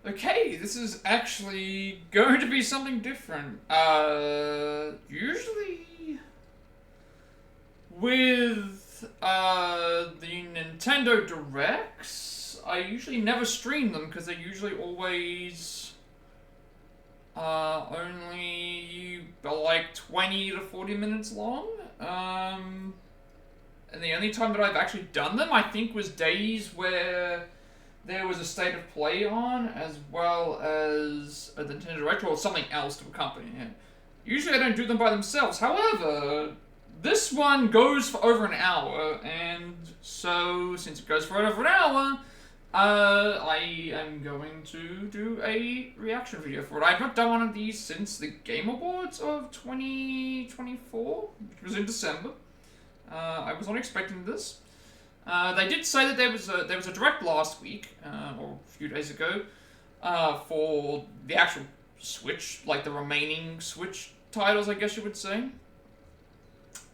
Okay, this is actually going to be something different. Usually with the Nintendo Directs, I usually never stream them because they're usually always only like 20 to 40 minutes long. And the only time that I've actually done them, I think, was days where there was a state of play on, as well as a Nintendo Direct or something else to accompany it. Usually I don't do them by themselves. However, this one goes for over an hour, and so since it goes for over an hour, I am going to do a reaction video for it. I've not done one of these since the Game Awards of 2024, which was in December. I was not expecting this. They did say that there was a direct last week, or a few days ago, for the actual Switch, like the remaining Switch titles, I guess you would say.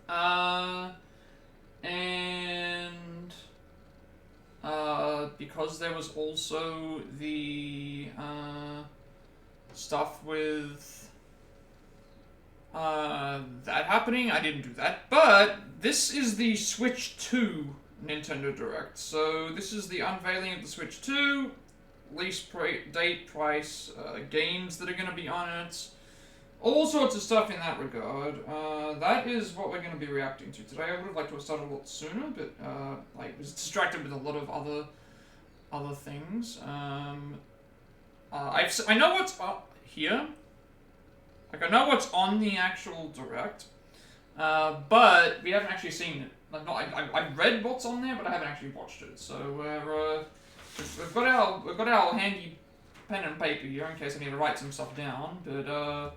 And because there was also the stuff with that happening, I didn't do that. But this is the Switch 2 Nintendo Direct. So this is the unveiling of the Switch 2, release date, price, games that are going to be on it, all sorts of stuff in that regard. That is what we're going to be reacting to today. I would have liked to have started a lot sooner, but I was distracted with a lot of other things. I know what's here. Like, I know what's on the actual Direct, but we haven't actually seen it. I've read what's on there, but I haven't actually watched it. So we've got our handy pen and paper here in case I need to write some stuff down. But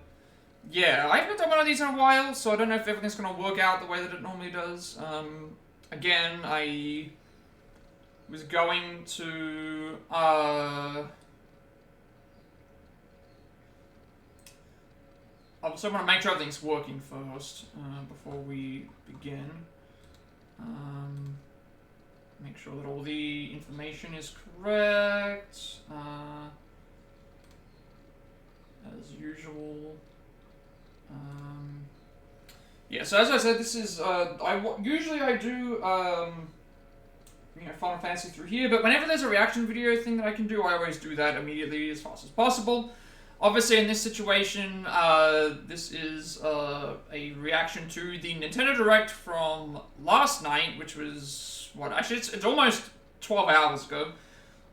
yeah, I haven't done one of these in a while, so I don't know if everything's gonna work out the way that it normally does. Again, I was going to I also want to make sure everything's working first before we begin. Make sure that all the information is correct, as usual. Yeah, so as I said, this is, usually I do, Final Fantasy through here, but whenever there's a reaction video thing that I can do, I always do that immediately as fast as possible. Obviously, in this situation, this is a reaction to the Nintendo Direct from last night, which was, what, actually, it's almost 12 hours ago.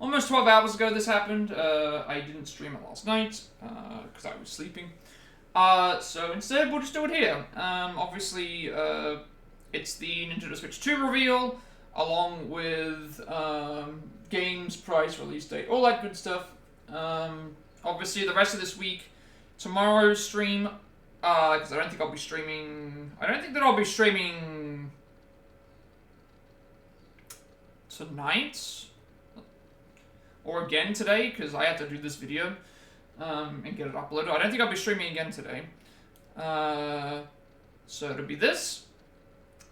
Almost 12 hours ago this happened. I didn't stream it last night, because I was sleeping. So instead, we'll just do it here. Obviously, it's the Nintendo Switch 2 reveal, along with games, price, release date, all that good stuff. Obviously, the rest of this week, tomorrow's stream, because I don't think I'll be streaming... I don't think that I'll be streaming tonight, or again today, because I have to do this video and get it uploaded. I don't think I'll be streaming again today. So it'll be this.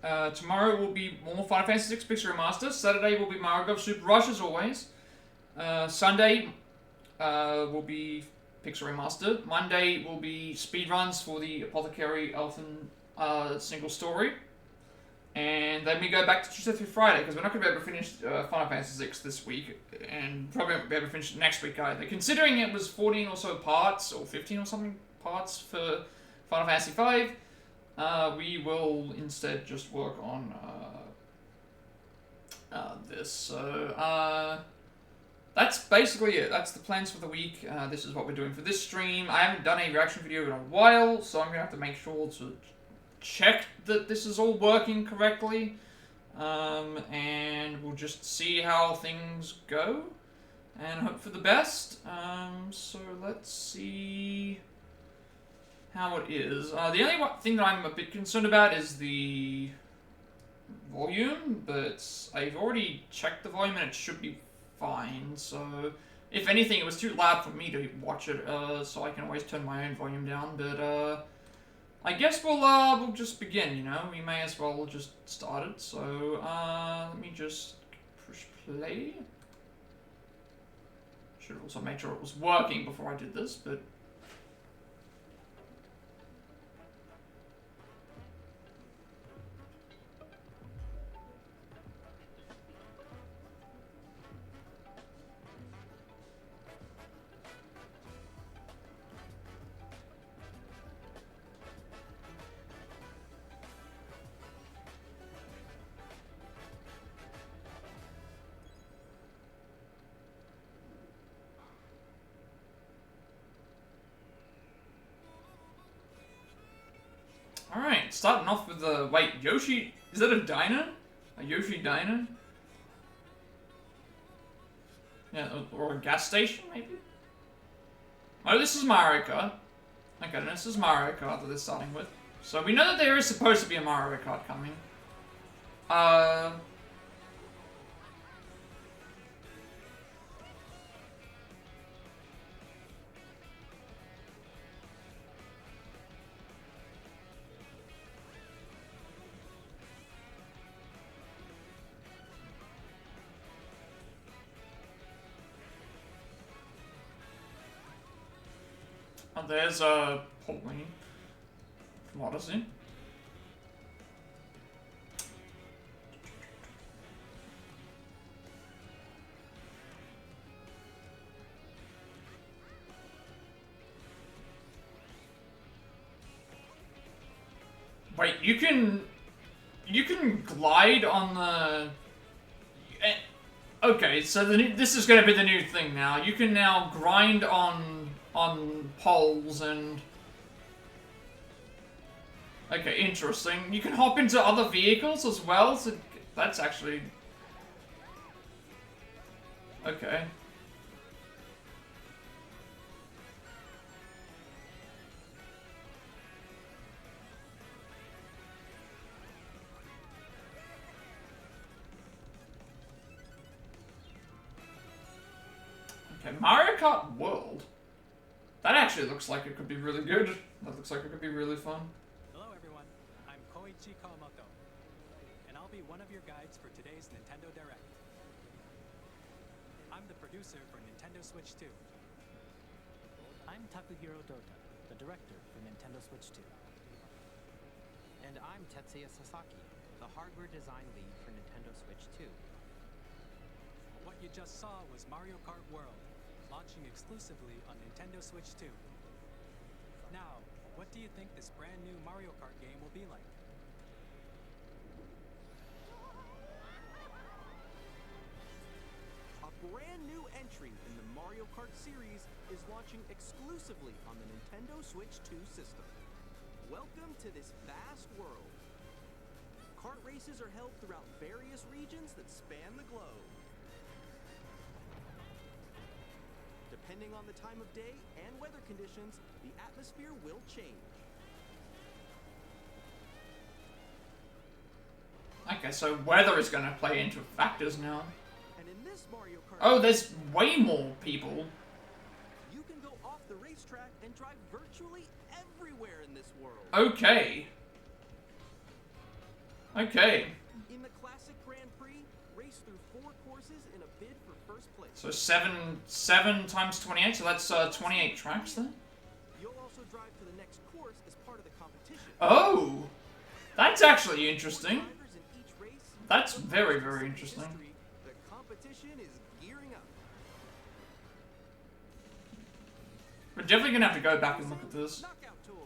Tomorrow will be more Final Fantasy VI Pixel Remaster. Saturday will be Mario Golf Super Rush, as always. Sunday... will be Pixel Remaster. Monday will be speedruns for the Apothecary Elfen single story. And then we go back to Tuesday through Friday, because we're not going to be able to finish Final Fantasy VI this week, and probably won't be able to finish it next week either. Considering it was 14 or so parts, or 15 or something parts for Final Fantasy V, we will instead just work on this. So, that's basically it. That's the plans for the week. This is what we're doing for this stream. I haven't done a reaction video in a while, so I'm going to have to make sure to check that this is all working correctly. And we'll just see how things go, and hope for the best. So let's see how it is. The only thing that I'm a bit concerned about is the volume, but I've already checked the volume and it should be fine. So if anything, it was too loud for me to watch it, so I can always turn my own volume down. But I guess we'll just begin. You know, we may as well just start it. So let me just push play. Should also make sure it was working before I did this, but... Alright, starting off with the... Wait, Yoshi... Is that a diner? A Yoshi diner? Yeah, or a gas station, maybe? Oh, this is Mario Kart. Okay, this is Mario Kart that they're starting with. So we know that there is supposed to be a Mario Kart coming. Oh, there's Pauline from Odyssey. Wait, you can glide on the... Okay, so this is going to be the new thing now. You can now grind on poles and... Okay, interesting. You can hop into other vehicles as well, so that's actually... Okay. Okay, Mario Kart World. That actually looks like it could be really good. That looks like it could be really fun. Hello everyone, I'm Koichi Kawamoto, and I'll be one of your guides for today's Nintendo Direct. I'm the producer for Nintendo Switch 2. I'm Takuhiro Dota, the director for Nintendo Switch 2. And I'm Tetsuya Sasaki, the hardware design lead for Nintendo Switch 2. What you just saw was Mario Kart World, launching exclusively on Nintendo Switch 2. Now, what do you think this brand new Mario Kart game will be like? A brand new entry in the Mario Kart series is launching exclusively on the Nintendo Switch 2 system. Welcome to this vast world. Kart races are held throughout various regions that span the globe. Depending on the time of day and weather conditions, the atmosphere will change. Okay, so weather is going to play into factors now. And in this Mario Kart... Oh, there's way more people. You can go off the racetrack and drive virtually everywhere in this world. Okay. Okay. In the classic Grand Prix, race through 4 courses in a bid for first place. So 7 times 28, so that's 28 tracks then? You'll also drive to the next course as part of the competition. Oh! That's actually interesting. Drivers in each race, That's but very, for very history, interesting. The competition is gearing up. We're definitely gonna have to go back and look at this. Knockout Tour.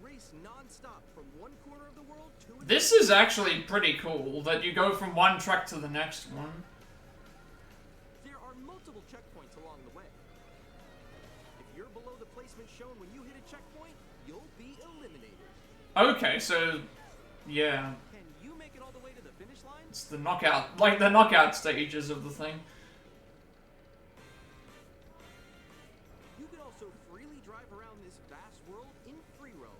Race non-stop from one corner of the world to another. This is actually pretty cool, that you go from one track to the next one. There are multiple checkpoints along the way. If you're below the placement shown when you hit a checkpoint, you'll be eliminated. Okay, so... Yeah. Can you make it all the way to the finish line? It's the knockout, like the knockout stages of the thing. You can also freely drive around this vast world in free roam.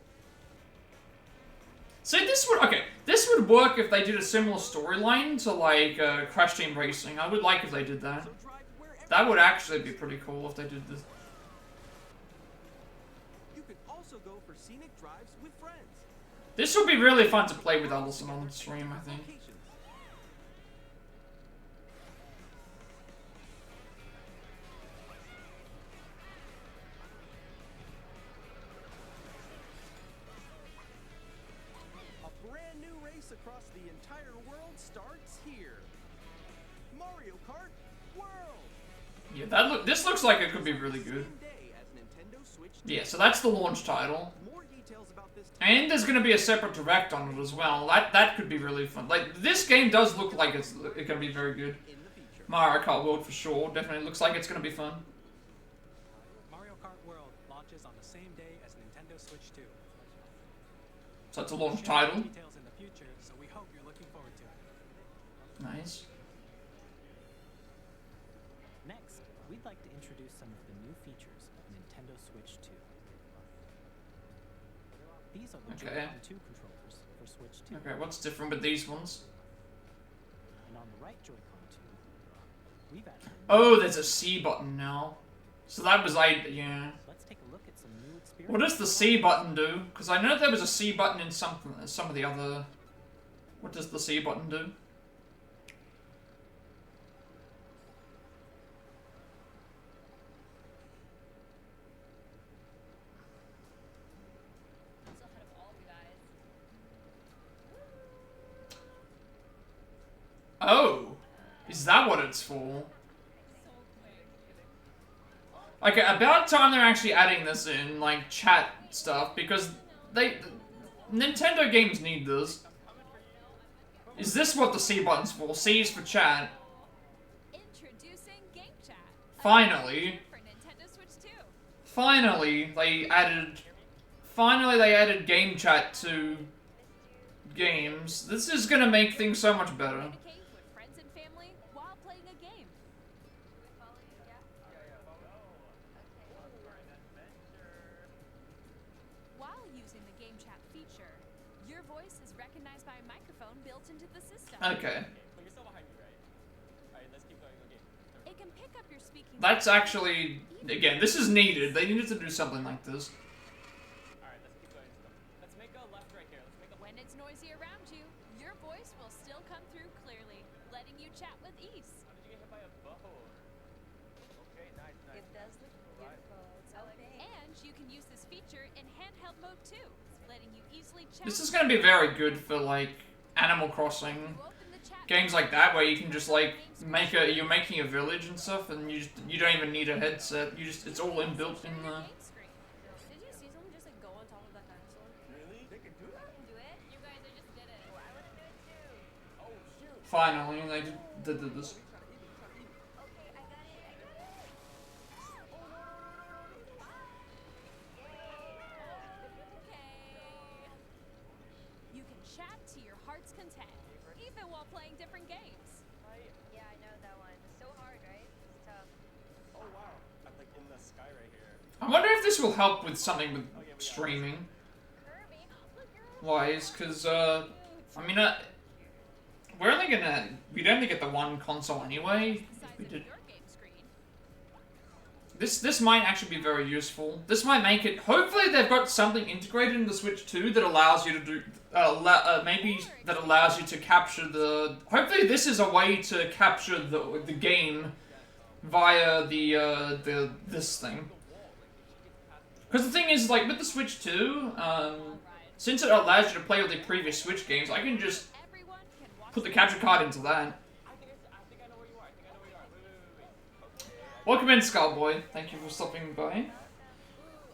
See, this would work if they did a similar storyline to, like, Crash Team Racing. I would like if they did that. So drive wherever. That would actually be pretty cool if they did this. You can also go for scenic drives with friends. This would be really fun to play with Allison on the stream, I think. Locations. Kart World. Yeah, this looks like it could be really good. Same day as Nintendo Switch 2. Yeah, so that's the launch title. More details about this And there's gonna be a separate direct on it as well. That could be really fun. Like, this game does look like it's gonna be very good. in the future. Mario Kart World for sure. Definitely looks like it's gonna be fun. Mario Kart World launches on the same day as Nintendo Switch 2. So it's a launch Share title. Details in the future, so we hope you're looking forward to it. Nice. Next, we'd like to introduce some of the new features of Nintendo Switch 2. These are the Okay. Joy-Con 2 controllers for Switch 2. Okay, what's different with these ones? And on the right Joy-Con 2, we've added a new Oh, there's a C button now. So that was yeah. Let's take a look at some new experiences. What does the C button do? Because I know there was a C button in some of the other. What does the C button do? So ahead of all of you guys. Oh, is that what it's for? Okay, about time they're actually adding this in, like, chat stuff, because Nintendo games need this. Is this what the C button's for? C is for chat. Introducing Game Chat. Finally. For Nintendo Switch 2. Finally, they added game chat to games. This is gonna make things so much better. Communicate with friends and family while playing a game. While using the Game Chat feature, your voice is recognized by a microphone built into the system. Okay. But you're still behind me, right? Alright, let's keep going. Okay. It can pick up your speaking. That's actually, again, this is needed. They needed to do something like this. Alright, let's keep going. Let's make a left right here. Let's make a When it's noisy around you, your voice will still come through clearly, letting you chat with ease. How did you get hit by a bow? Okay, nice, nice. It does look beautiful. It's and you can use this feature in handheld mode too, letting you easily chat. This is gonna be very good for, like, Animal Crossing. You open the chat Games like that where you can just, like, you're making a village and stuff, and you don't even need a headset. It's all inbuilt in the. game screen. Did you see someone just like go on top of that dinosaur? Really? They can do that? Do it? You guys are just did it. I want to do it too. Oh, shoot. Finally, they did this. Okay, I got it. Okay. You can chat to your heart's content, even while playing different games. Yeah, I know that one. So hard, right? It's tough. Oh, wow. I'm like in the sky right here. I wonder if this will help with something with streaming Kirby, look, you're wise, because I mean, we'd only get the one console anyway. Size If we of did. your game screen. This might actually be very useful. This might make it. Hopefully, they've got something integrated in the Switch 2 that allows you to do. Maybe that allows you to capture the. Hopefully, this is a way to capture the game via this thing. Because the thing is, like with the Switch 2, since it allows you to play all the previous Switch games, I can just Everyone can watch put the capture card into that. I think I know where you are. I think I know where you are. Wait. Okay. Welcome in, Skullboy. Thank you for stopping by.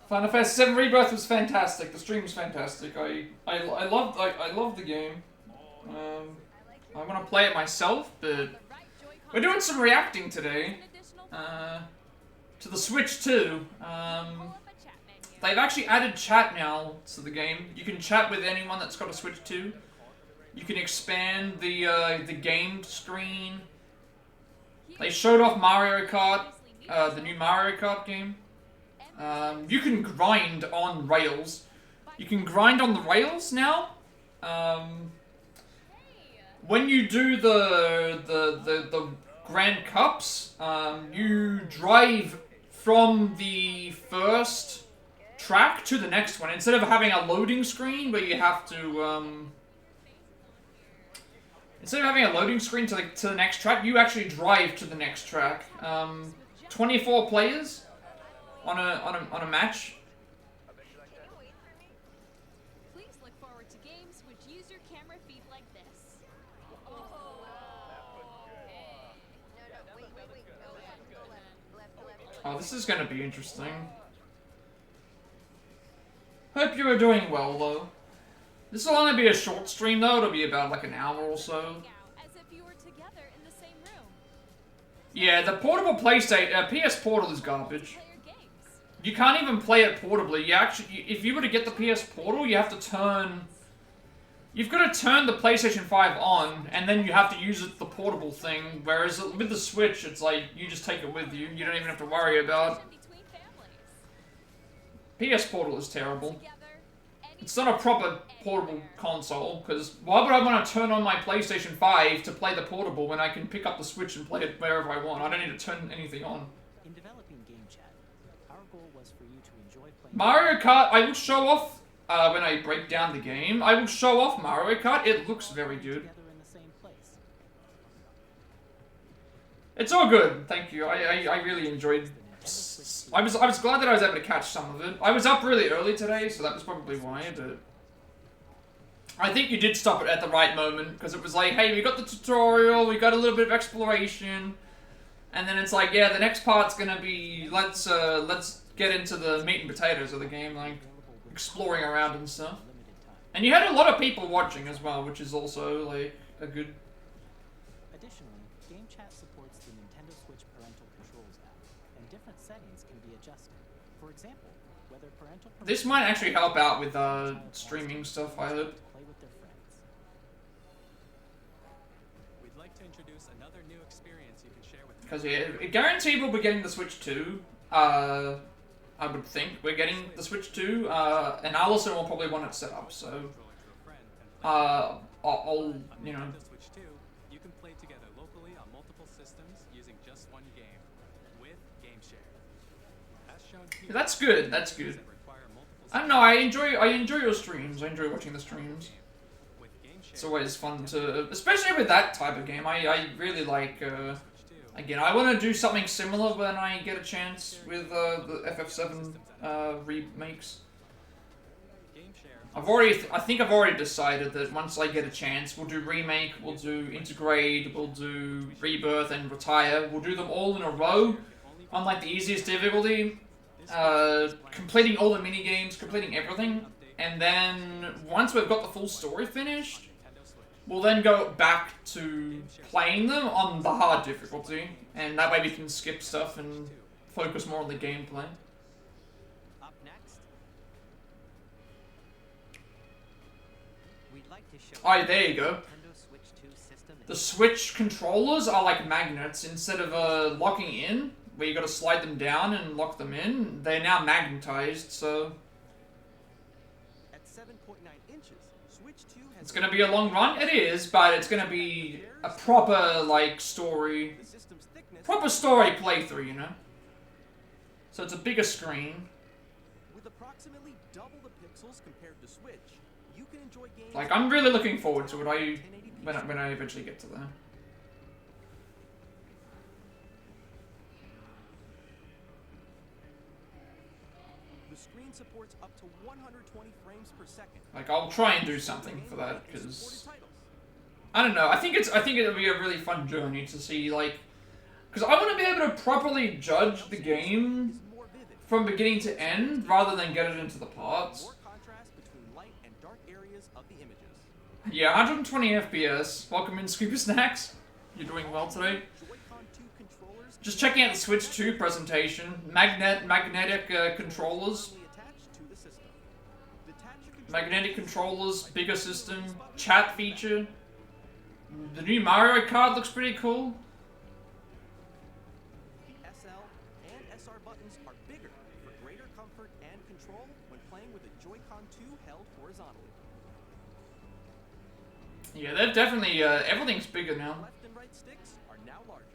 Final Fantasy VII Rebirth was fantastic. The stream was fantastic. I loved the game. I want to play it myself, but the right Joy-Con we're doing some reacting today. an additional To the Switch 2. pull up a chat menu. They've actually added chat now to the game. You can chat with anyone that's got a Switch 2. You can expand the game screen. They showed off Mario Kart, the new Mario Kart game. You can grind on rails. You can grind on the rails now. When you do the Grand Cups, you drive from the first track to the next one instead of having a loading screen where you have to instead of having a loading screen to the next track, you actually drive to the next track. 24 players on a match. Can you wait for me? Please look forward to games which use your camera feed like this. No, Oh, this is gonna be interesting. Hope you are doing well, though. This will only be a short stream, though. It'll be about like an hour or so. As if you were together in the same room. Yeah, the portable PlayStation, PS Portal is garbage. Play your games. You can't even play it portably. You actually, if you were to get the PS Portal, you have to turn. You've got to turn the PlayStation 5 on, and then you have to use it the portable thing. Whereas with the Switch, it's like you just take it with you. You don't even have to worry about. Between families. PS Portal is terrible. Together. It's not a proper portable console, because why would I want to turn on my PlayStation 5 to play the portable when I can pick up the Switch and play it wherever I want? I don't need to turn anything on. In developing Game Chat, our goal was for you to enjoy playing Mario Kart, I will show off when I break down the game. I will show off Mario Kart. It looks very good. together in the same place. It's all good, thank you. I really enjoyed. I was glad that I was able to catch some of it. I was up really early today, so that was probably why. But I think you did stop it at the right moment, because it was like, hey, we got the tutorial, we got a little bit of exploration, and then it's like, yeah, the next part's gonna be let's get into the meat and potatoes of the game, like exploring around and stuff. And you had a lot of people watching as well, which is also like a good. Additionally, Game Chat supports the Nintendo Switch Parental Controls app, and different settings can be adjusted. For example, whether parental This might actually help out with streaming stuff, I hope. play with their friends. We'd like to introduce another new experience you can share with Because yeah, guaranteed we'll be getting the Switch 2. I would think we're getting the Switch 2, and Allison will probably want it set up, so I'll you know. Nintendo Switch 2, you can play together locally on multiple systems using just one game with Gameshare. As shown here, That's good. That's good. that require multiple I don't know. I enjoy your streams. I enjoy watching the streams. with Gameshare. It's always fun to, especially with that type of game. I really like. Switch 2, Again, I want to do something similar when I get a chance with the FF7 remakes. Gameshare. I think I've already decided that once I get a chance, we'll do remake, we'll do integrate, we'll do rebirth and retire. We'll do them all in a row on like the easiest difficulty, completing all the mini games, completing everything, and then once we've got the full story finished, we'll then go back to playing them on the hard difficulty, and that way we can skip stuff and focus more on the gameplay. Up next, we'd like to show Alright, there you go. Nintendo Switch 2 system. The Switch controllers are like magnets. Instead of locking in, where you gotta slide them down and lock them in, they're now magnetized, so At 7.9 inches, Switch 2 has it's gonna be a long run. It is, but it's gonna be a proper, like, story, the system's thickness proper story playthrough, you know? So it's a bigger screen. with approximately double the pixels compared to Switch. You can enjoy games Like, I'm really looking forward to it. 1080p. When I eventually get to there. The screen supports up to 120 frames per second. Like, I'll try and do something for that, And because supported titles. I don't know. I think it'll be a really fun journey to see, like, because I want to be able to properly judge the game Is more vivid. from beginning to end, rather than get it into the parts. More contrast between light and dark areas of the images. Yeah, 120 FPS. Welcome in, Scuba Snacks. You're doing well today. Joy-Con 2 controllers Just checking out the Switch 2 presentation. Magnetic controllers. firmly attached to the system. Detach your controller Magnetic controllers, bigger system, chat feature. The new Mario Kart looks pretty cool. The SL and SR buttons are bigger for greater comfort and control when playing with a Joy-Con 2 held horizontally. Yeah, they've definitely, everything's bigger now. Left and right sticks are now larger.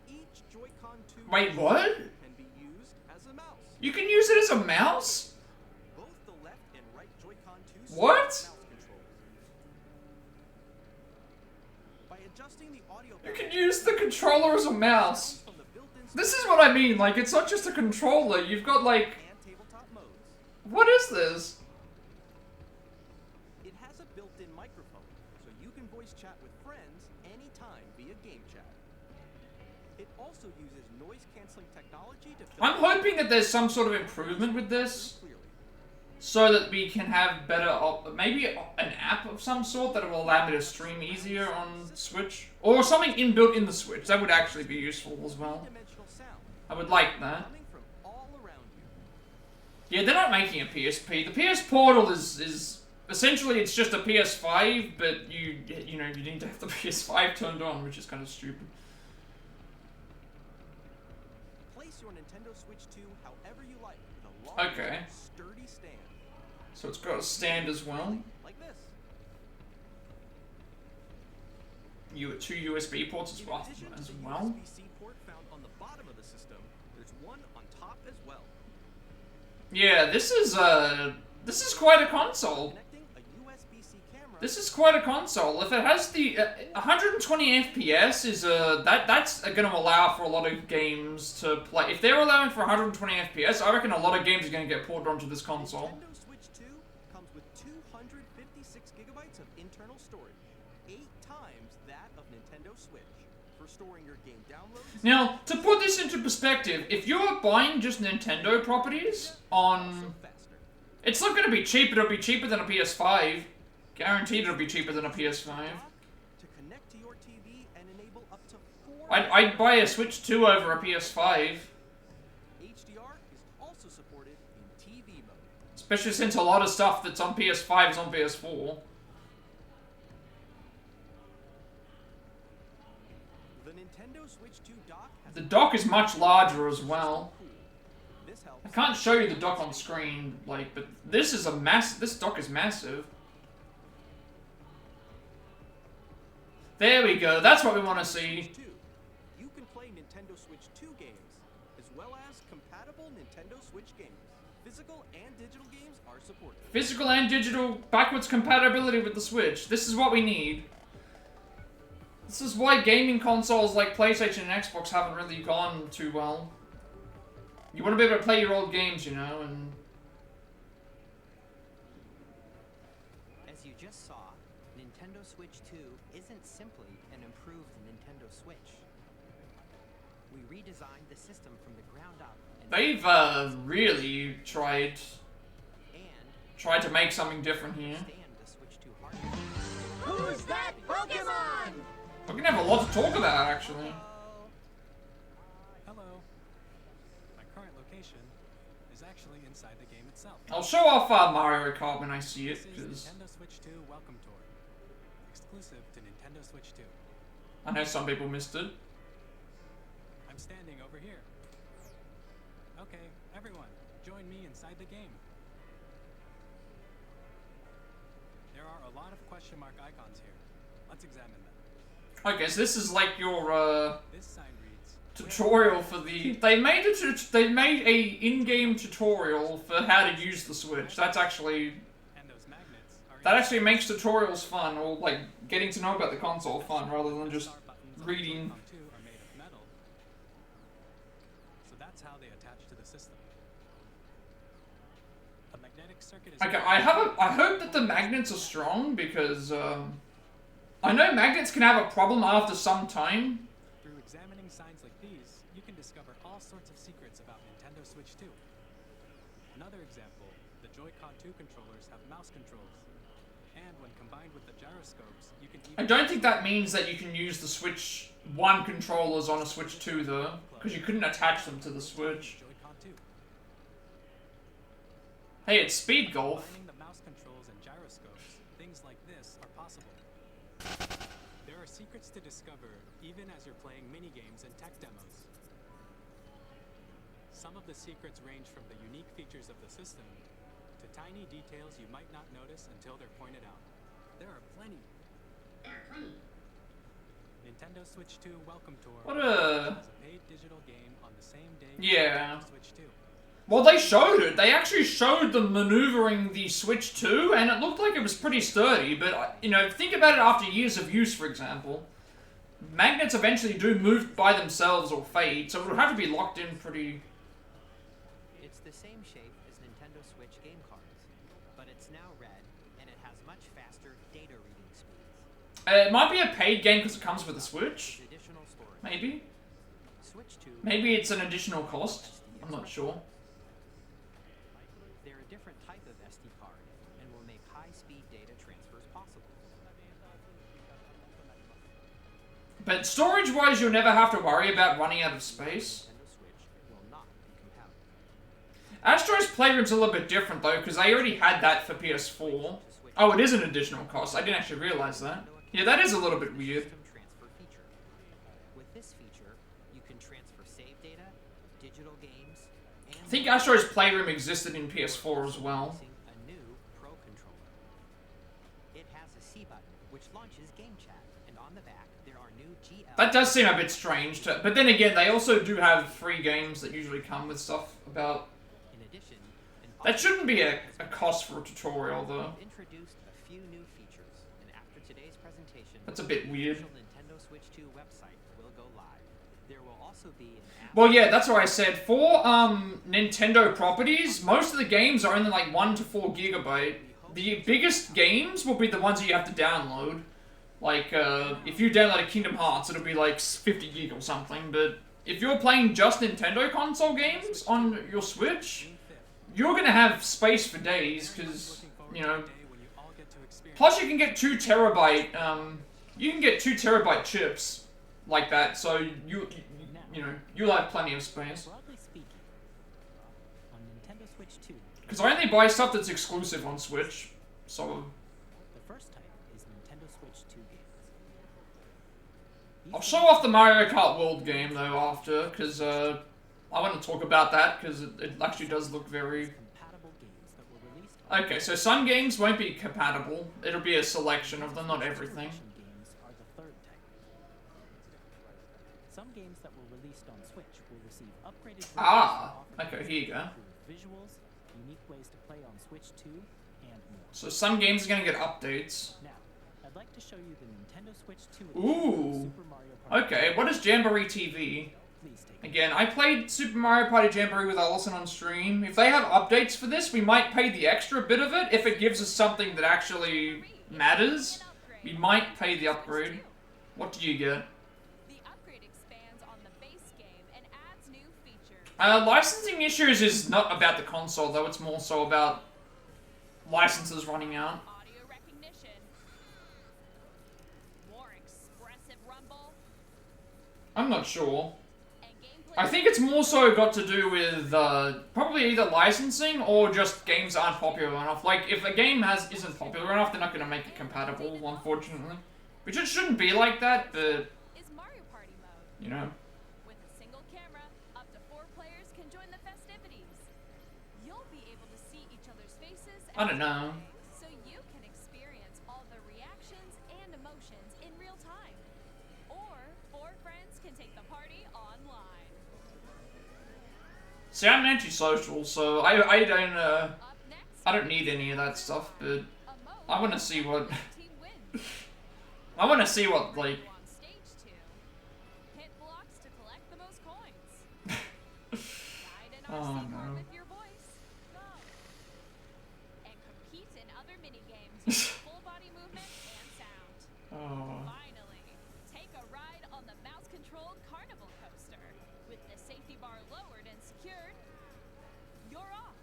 Each Joy-Con 2 Wait, what? can be used as a mouse. You can use it as a mouse? Both the left and right Joy-Con 2 What? mouse controls. By adjusting the audio You can balance use the controller as a mouse. from the built-in This is what I mean, like, it's not just a controller, you've got, like, and tabletop modes. what is this? It has a built-in microphone, so you can voice voice chat with friends anytime via game chat. It also uses noise-canceling technology to... I'm hoping that there's some sort of improvement with this, so that we can have better, maybe an app of some sort that will allow me to stream easier on Switch, or something inbuilt in the Switch. That would actually be useful as well. I would like that. Yeah, they're not making a PSP. The PS Portal is essentially, it's just a PS5, but you know, you need to have the PS5 turned on, which is kind of stupid. Place your Nintendo Switch 2 however you like, with a long, sturdy stand. So it's got a stand as well. Like this. Two USB ports as well. USB-C port found on the bottom of the system, there's one on top as well. Yeah, this is quite a console. This is quite a console. If it has the 120 FPS is that's going to allow for a lot of games to play. If they're allowing for 120 FPS, I reckon a lot of games are going to get ported onto this console. Nintendo Switch 2 comes with 256 gigabytes of internal storage, 8 times that of Nintendo Switch, for storing your game downloads. Now, to put this into perspective, if you're buying just Nintendo properties on, it's not going to be cheap. It'll be cheaper than a PS5. Guaranteed it'll be cheaper than a PS5. To connect to your TV and enable up to 4 I'd buy a Switch 2 over a PS5. HDR is also supported in TV mode. Especially since a lot of stuff that's on PS5 is on PS4. The Nintendo Switch 2 dock has The dock is much larger as well. I can't show you the dock on screen, like, but this is this dock is massive. There we go, that's what we want to see. You can play Nintendo Switch 2 games, as well as compatible Nintendo Switch games. Physical and digital games are supported. Physical and digital backwards compatibility with the Switch. This is what we need. This is why gaming consoles like PlayStation and Xbox haven't really gone too well. You want to be able to play your old games, you know, and... As you just saw, Nintendo Switch 2 isn't simply an improved Nintendo Switch. We redesigned the system from the ground up. And they've really tried to make something different here. Who's that Pokemon? We're gonna have a lot to talk about, actually. Hello. My current location is actually inside the game itself. I'll show off Mario Kart when I see it, This is because Nintendo Switch 2 Welcome Tour, exclusive to Nintendo Switch 2. I know some people missed it. I'm standing over here. Okay, everyone, join me inside the game. There are a lot of question mark icons here. Let's examine them. Okay, so this is like your This sign reads, tutorial for the. They made a in-game tutorial for how to use the Switch. That's actually. and those magnets are That actually makes tutorials fun, or like getting to know about the console fun, rather than just star buttons on reading. Joy-Con 2 are made of metal. So that's how they attach to the system. A magnetic circuit is Okay, I hope that the magnets are strong, because I know magnets can have a problem after some time. Through examining signs like these, you can discover all sorts of secrets about Nintendo Switch 2. Another example, the Joy-Con 2 controllers have mouse controls. And when combined with the gyroscopes, you can even... I don't think that means that you can use the Switch 1 controllers on a Switch 2 though, because you couldn't attach them to the Switch. Joy-Con 2. Hey, it's Speed Golf. Combining the mouse controls and gyroscopes, things like this are possible. There are secrets to discover even as you're playing mini-games and tech demos. Some of the secrets range from the unique features of the system to tiny details you might not notice until they're pointed out. There are plenty. Nintendo Switch 2 Welcome Tour What a... is a paid digital game on the same day Yeah. as Switch 2. Well, they showed it. They actually showed them maneuvering the Switch 2, and it looked like it was pretty sturdy, but, you know, think about it after years of use, for example. Magnets eventually do move by themselves or fade, so it would have to be locked in pretty... It's the same shape as Nintendo Switch game cards, but it's now red, and it has much faster data reading speeds. It might be a paid game because it comes with a Switch. Additional storage. Maybe. Switch 2. Maybe it's an additional cost. I'm not sure. They're a different type of SD card and will make high-speed data transfers possible. But storage-wise, you'll never have to worry about running out of space. Nintendo Switch will not be compatible. Astro's Playroom's a little bit different, though, because they already had that for PS4. Oh, it is an additional cost. I didn't actually realize that. Yeah, that is a little bit weird. System transfer feature. With this feature, you can transfer save data, digital games, and I think Astro's Playroom existed in PS4 as well. using a new Pro controller. It has a C button, which launches Game Chat, and on the back there are new GL. That does seem a bit strange, but then again, they also do have free games that usually come with stuff about... In addition, That shouldn't be a cost for a tutorial, though. we've introduced a few new features, and after today's presentation, That's a bit weird. the official Nintendo Switch 2 website will go live. There will also be an app. Well, yeah, that's what I said. For Nintendo properties, most of the games are only like 1 to 4 gigabyte. The biggest games will be the ones that you have to download. Like, if you download a Kingdom Hearts, it'll be like 50 gig or something. But if you're playing just Nintendo console games on your Switch, you're gonna have space for days, because, you know... Plus, you can get 2 terabyte, you can get 2 terabyte chips like that, so you know, you'll have plenty of space. Broadly speaking, on Nintendo Switch 2, Because I only buy stuff that's exclusive on Switch, so... the first type is Nintendo Switch 2 games. I'll show off the Mario Kart World game, though, after, because, I want to talk about that, because it actually does look very... Compatible games that were released on Okay, so some games won't be compatible. It'll be a selection of them, not everything. games are the third type. Some games that were released on Switch will receive upgraded versions Ah, that offer okay, here you go. improved visuals, unique ways to play on Switch 2, and more. So some games are going to get updates. Now, I'd like to show you the Nintendo Switch 2 edition Ooh. of Super Mario Party. Okay, what is Jamboree TV? Please take Again, I played Super Mario Party Jamboree with Allison on stream. If they have updates for this, we might pay the extra bit of it. If it gives us something that actually matters, we might pay the upgrade. What do you get? The upgrade expands on the base game and adds new features. Licensing issues is not about the console, though. It's more so about licenses running out. Audio recognition. More expressive rumble. I'm not sure. And gameplay. I think it's more so got to do with probably either licensing or just games aren't popular enough. Like, if a game isn't popular enough, they're not going to make it compatible, unfortunately. Which it shouldn't be like that, but, Is Mario Party mode. you know. With a single camera, up to 4 players can join the festivities. You'll be able to see each other's faces. I don't know. So you can experience all the reactions and emotions in real time. Or 4 friends can take the party online. See, I'm antisocial, so I don't Up next, I don't need any of that stuff, but a mode I want to see what where the team wins. I want to see what, like, On stage 2, hit blocks to collect the most coins. Guide an Oh, RC car no. with your voice. Go. And compete in other mini games using full body movement and sound. oh. Finally, take a ride on the mouse-controlled carnival coaster. With the safety bar lowered and secured, you're off.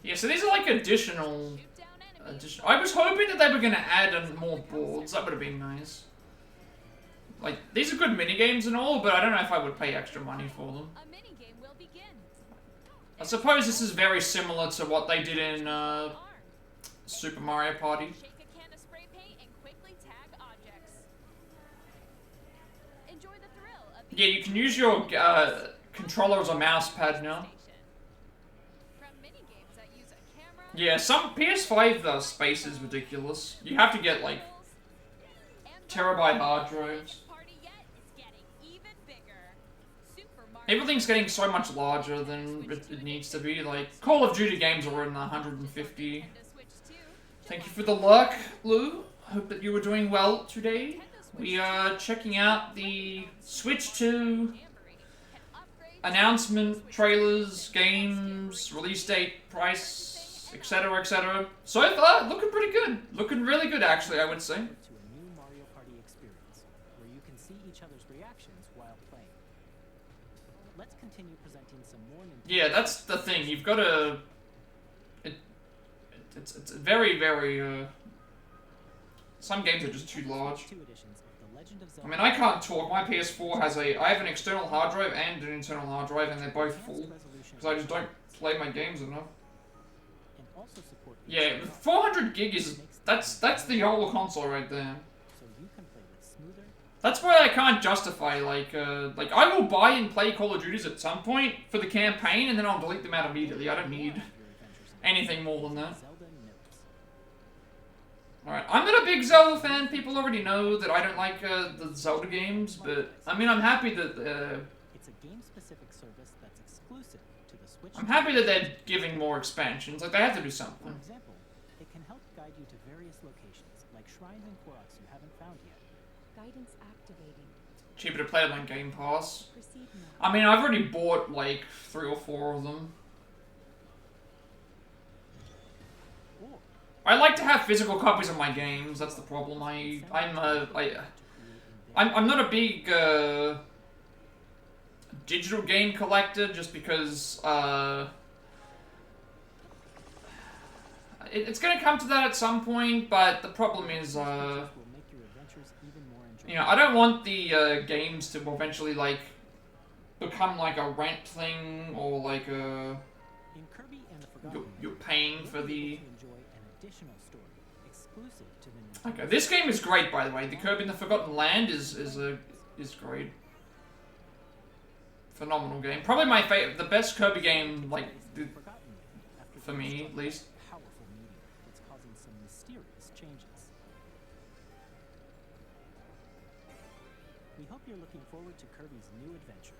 Yeah, so these are like additional. Shoot down enemies. I was hoping that they were gonna add more boards. That would have been nice. Like, these are good mini games and all, but I don't know if I would pay extra money for them. A mini game will begin. I suppose this is very similar to what they did in Arm. Super Mario Party. Shake a can of spray paint and quickly tag objects. Enjoy the thrill of the Yeah, you can use your controller as a mouse pad now. station. From mini games that use a camera, Yeah, some PS5 space is ridiculous. You have to get like and terabyte hard drives. party yet is getting even bigger. Super Mario Everything's getting so much larger than it needs to be. Like, Call of Duty games are in the 150. Nintendo Switch 2. Thank you for the luck, Lou. Hope that you were doing well today. We are checking out the Switch 2 Jamboree can upgrade announcement, trailers, games, release date, price, etc., etc. So far, looking pretty good. Looking really good, actually, I would say. To a new Mario Party experience, where you can see each other's reactions while playing. Let's continue presenting some more Nintendo. Yeah, that's the thing. You've got to. It's very, very. Some games are just too large. I mean, I can't talk. My PS4 has a. I have an external hard drive and an internal hard drive, and they're both full because I just don't play my games enough. Yeah, 400 gig is that's the whole console right there. That's why I can't justify like I will buy and play Call of Duties at some point for the campaign, and then I'll delete them out immediately. I don't need anything more than that. Alright, I'm not a big Zelda fan. People already know that I don't like the Zelda games, but I mean, I'm happy that it's a game-specific service that's exclusive to the Switch. I'm happy that they're giving more expansions. Like, they have to do For something. example, it can help guide you to various locations, like shrines and Koroks you haven't found yet. Guidance activating. Cheaper to play them on Game Pass. Proceed now. I mean, I've already bought like 3 or 4 of them. I like to have physical copies of my games. That's the problem. I'm not a big digital game collector just because it's gonna come to that at some point. But the problem is, you know, I don't want the games to eventually like become like a rent thing or like a you're paying for the. Okay, this game is great, by the way. The Kirby in the Forgotten Land is great. Phenomenal game. Probably my favorite, the best Kirby game, like for me at least. Powerful medium that's causing some mysterious changes. We hope you're looking forward to Kirby's new adventure.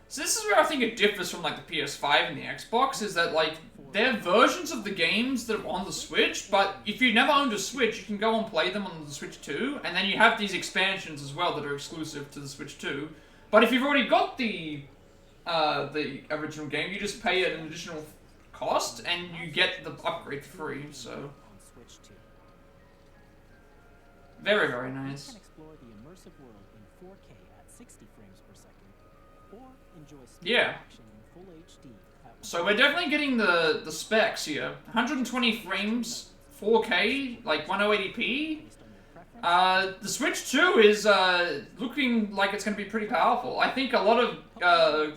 So this is where I think it differs from like the PS5 and the Xbox, is that like they're versions of the games that are on the Switch, but if you never owned a Switch, you can go and play them on the Switch 2, and then you have these expansions as well that are exclusive to the Switch 2. But if you've already got the original game, you just pay an additional cost and you get the upgrade free. So very, very nice. You can explore the immersive world in 4K at 60 frames per second, or enjoy smooth action in full HD. So we're definitely getting the specs here. 120 frames, 4K, like 1080p. The Switch 2 is looking like it's going to be pretty powerful. I think a lot of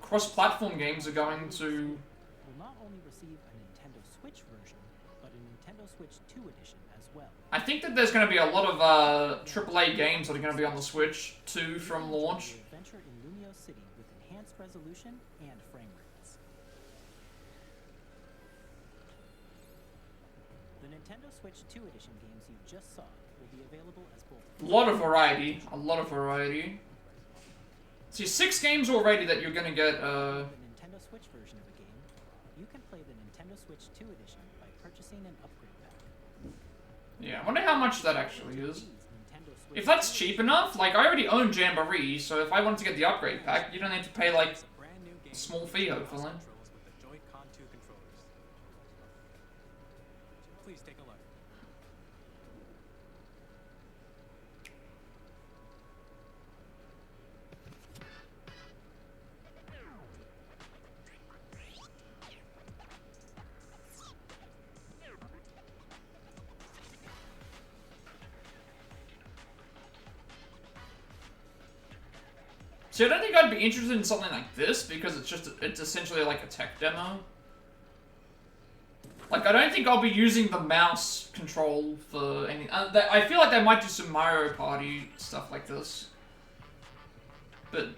cross-platform games are going to. Will not only receive a Nintendo Switch version, but a Nintendo Switch 2 edition as well. I think that there's going to be a lot of AAA games that are going to be on the Switch 2 from launch. Adventure in Lumio City with enhanced resolution and frame rates. The Nintendo Switch 2 edition games you just saw will be available as both. A lot of variety. A lot of variety. See, 6 games already that you're going to get. The Nintendo Switch version of a game, you can play the Nintendo Switch 2 edition by purchasing an upgrade pack. Yeah, I wonder how much that actually is. If that's cheap enough, like, I already own Jamboree, so if I wanted to get the upgrade pack, you don't need to pay, like, a small fee, hopefully. Please take a look. See, I don't think I'd be interested in something like this, because it's essentially like a tech demo. Like, I don't think I'll be using the mouse control for any. I feel like they might do some Mario Party stuff like this. But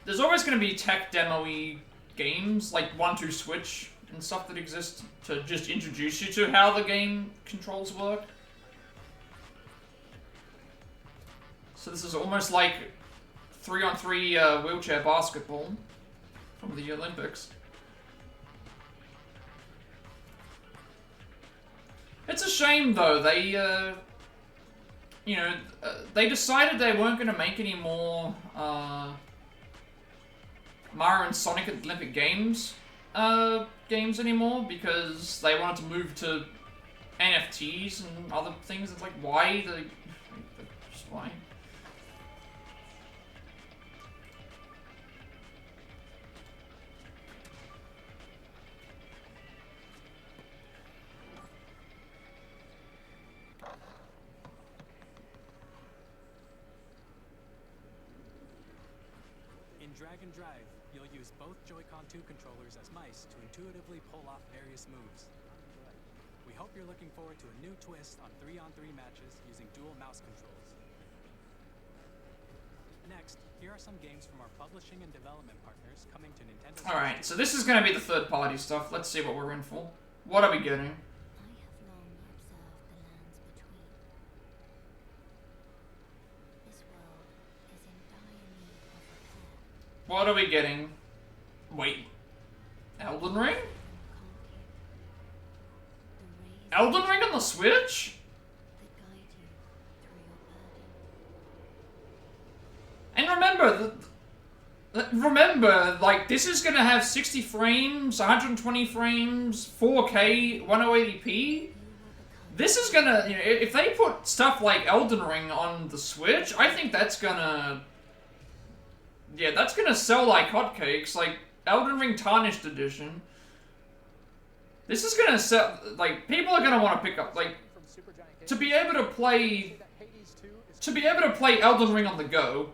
there's always going to be tech demo-y games, like 1-2 Switch and stuff that exist to just introduce you to how the game controls work. So this is almost like 3-on-3 wheelchair basketball from the Olympics. It's a shame, though. They, they decided they weren't going to make any more Mario and Sonic at the Olympic Games games anymore because they wanted to move to NFTs and other things. It's like, why? Just why? In DragxDrive, you'll use both Joy-Con 2 controllers as mice to intuitively pull off various moves. We hope you're looking forward to a new twist on 3-on-3 matches using dual mouse controls. Next, here are some games from our publishing and development partners coming to Nintendo. Alright, so this is going to be the third-party stuff. Let's see what we're in for. What are we getting? What are we getting? Wait. Elden Ring? Elden Ring on the Switch? And remember, like, this is gonna have 60 frames, 120 frames, 4K, 1080p. This is gonna, you know, if they put stuff like Elden Ring on the Switch, I think that's gonna... Yeah, that's gonna sell like hotcakes, like Elden Ring Tarnished Edition. This is gonna sell, like, people are gonna want to pick up, like, to be able to play Elden Ring on the go.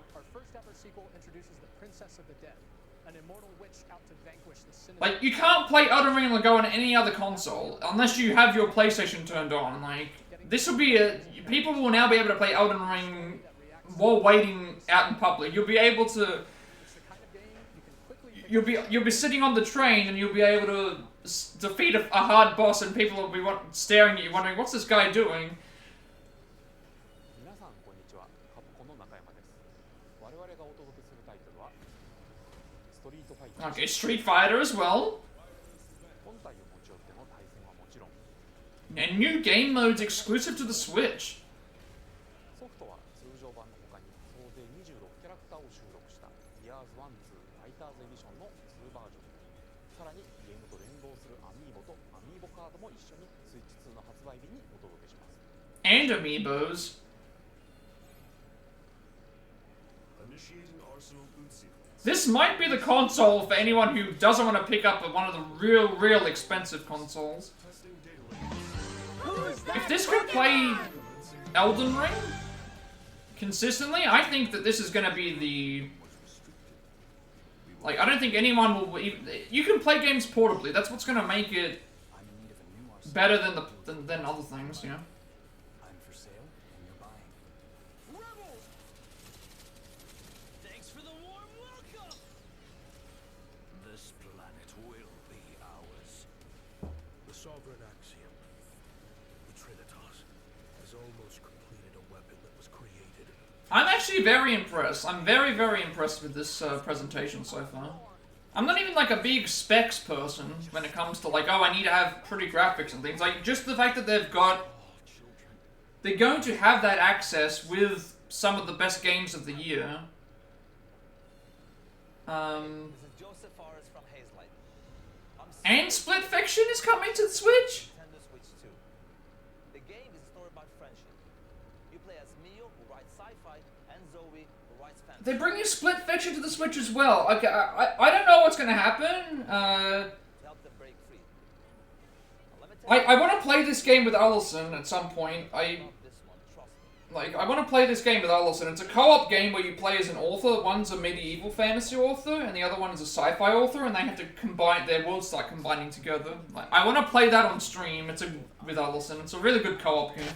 Like, you can't play Elden Ring on the go on any other console unless you have your PlayStation turned on. Like, this will be a, people will now be able to play Elden Ring while waiting out in public. You'll be able to, you'll be sitting on the train and you'll be able to defeat a hard boss, and people will be staring at you wondering, what's this guy doing? Okay, Street Fighter as well. And new game modes exclusive to the Switch. And amiibos. This might be the console for anyone who doesn't want to pick up one of the real expensive consoles. If this could play Elden Ring consistently, I think that this is going to be the... Like, I don't think anyone will... You can play games portably. That's what's going to make it better than other things, you know? I'm actually very impressed. I'm very impressed with this presentation so far. I'm not even like a big specs person when it comes to like, oh, I need to have pretty graphics and things. Like, just the fact that they're going to have that access with some of the best games of the year. And Split Fiction is coming to the Switch? They bring you Split Fiction to the Switch as well. Okay, I don't know what's gonna happen. I want to play this game with Allison at some point. I want to play this game with Allison. It's a co-op game where you play as an author. One's a medieval fantasy author, and the other one is a sci-fi author, and they have to combine, their worlds start combining together. Like, I want to play that on stream. With Allison. It's a really good co-op game.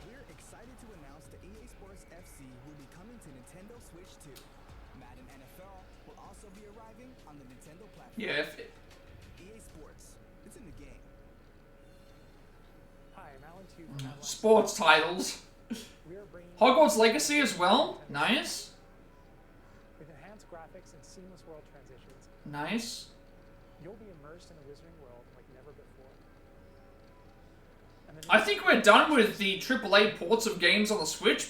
We're excited to announce that EA Sports FC will be coming to Nintendo Switch 2. Madden NFL will also be arriving on the Nintendo platform. Yeah, EA Sports, it's in the game. Hi, I'm Alan Tudyk. Sports titles. Hogwarts Legacy as well. Nice. With enhanced graphics and seamless world transitions. Nice. You'll be immersed in a wizarding world like never before. I think we're done with the AAA ports of games on the Switch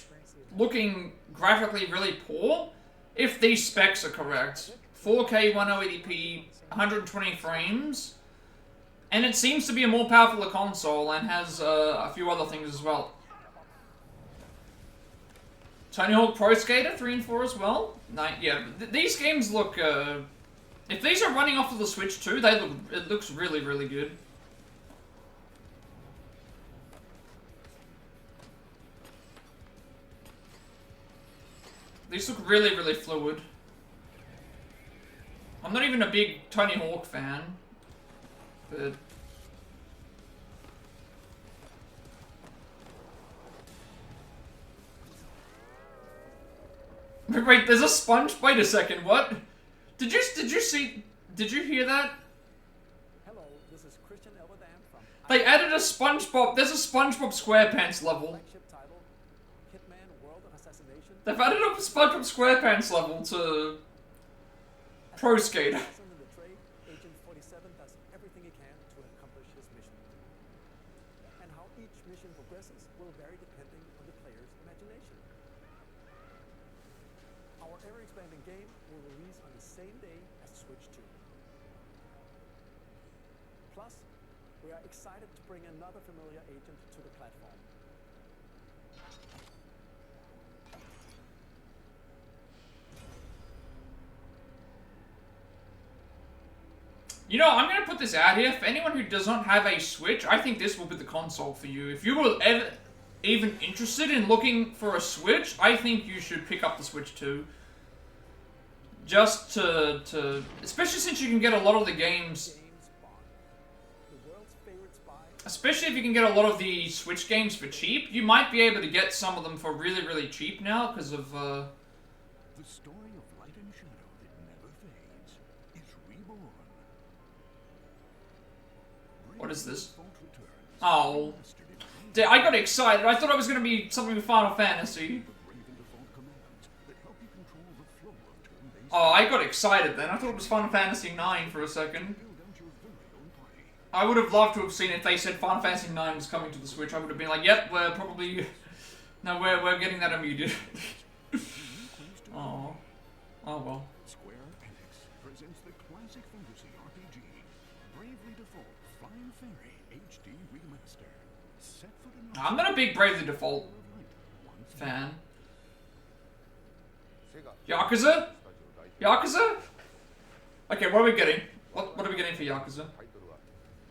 looking graphically really poor, if these specs are correct. 4K 1080p, 120 frames, and it seems to be a more powerful console and has a few other things as well. Tony Hawk Pro Skater 3 and 4 as well. Yeah, these games look. If these are running off of the Switch 2, it looks really, really good. These look really, really fluid. I'm not even a big Tony Hawk fan, but... Wait, there's a sponge? Wait a second, what? Did you hear that? Hello, this is Christian Elvedam from... They added a SpongeBob, there's a SpongeBob SquarePants level. Flagship title, Hitman World of Assassination. They've added a SpongeBob SquarePants level to Pro Skater. Agent 47 does everything he can to accomplish his mission. And how each mission progresses will vary depending on the player's imagination. Our ever-expanding game will release on the same day as Switch 2. Plus, we are excited to bring another familiar agent to the platform. You know, I'm gonna put this out here. For anyone who does not have a Switch, I think this will be the console for you. If you were ever even interested in looking for a Switch, I think you should pick up the Switch 2. Just to especially since you can get a lot of the games. Especially if you can get a lot of the Switch games for cheap, you might be able to get some of them for really, really cheap now because of The story of light and shadow that never fades is reborn. What is this? Oh. I got excited. I thought it was going to be something with Final Fantasy. Oh, I got excited then. I thought it was Final Fantasy 9 for a second. I would have loved to have seen it if they said Final Fantasy 9 was coming to the Switch. I would have been like, yep, we're probably... No, we're getting that immediately. Oh. Oh well. Square Enix presents the classic fantasy RPG, Bravely Default Flying Fairy HD Remaster. Set for the I'm not a big Bravely Default fan. Yakuza? Yakuza? Okay, what are we getting? What are we getting for Yakuza?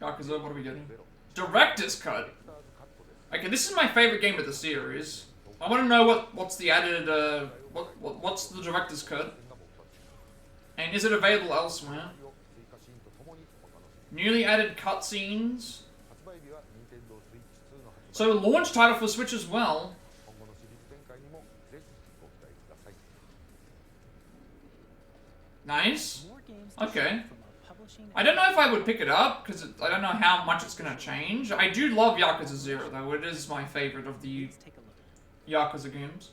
Yakuza, what are we getting? Director's Cut. Okay, this is my favorite game of the series. I want to know what's the added, what's the Director's Cut? And is it available elsewhere? Newly added cutscenes. So launch title for Switch as well. Nice. Okay. I don't know if I would pick it up, because I don't know how much it's going to change. I do love Yakuza 0, though. It is my favorite of the Yakuza games.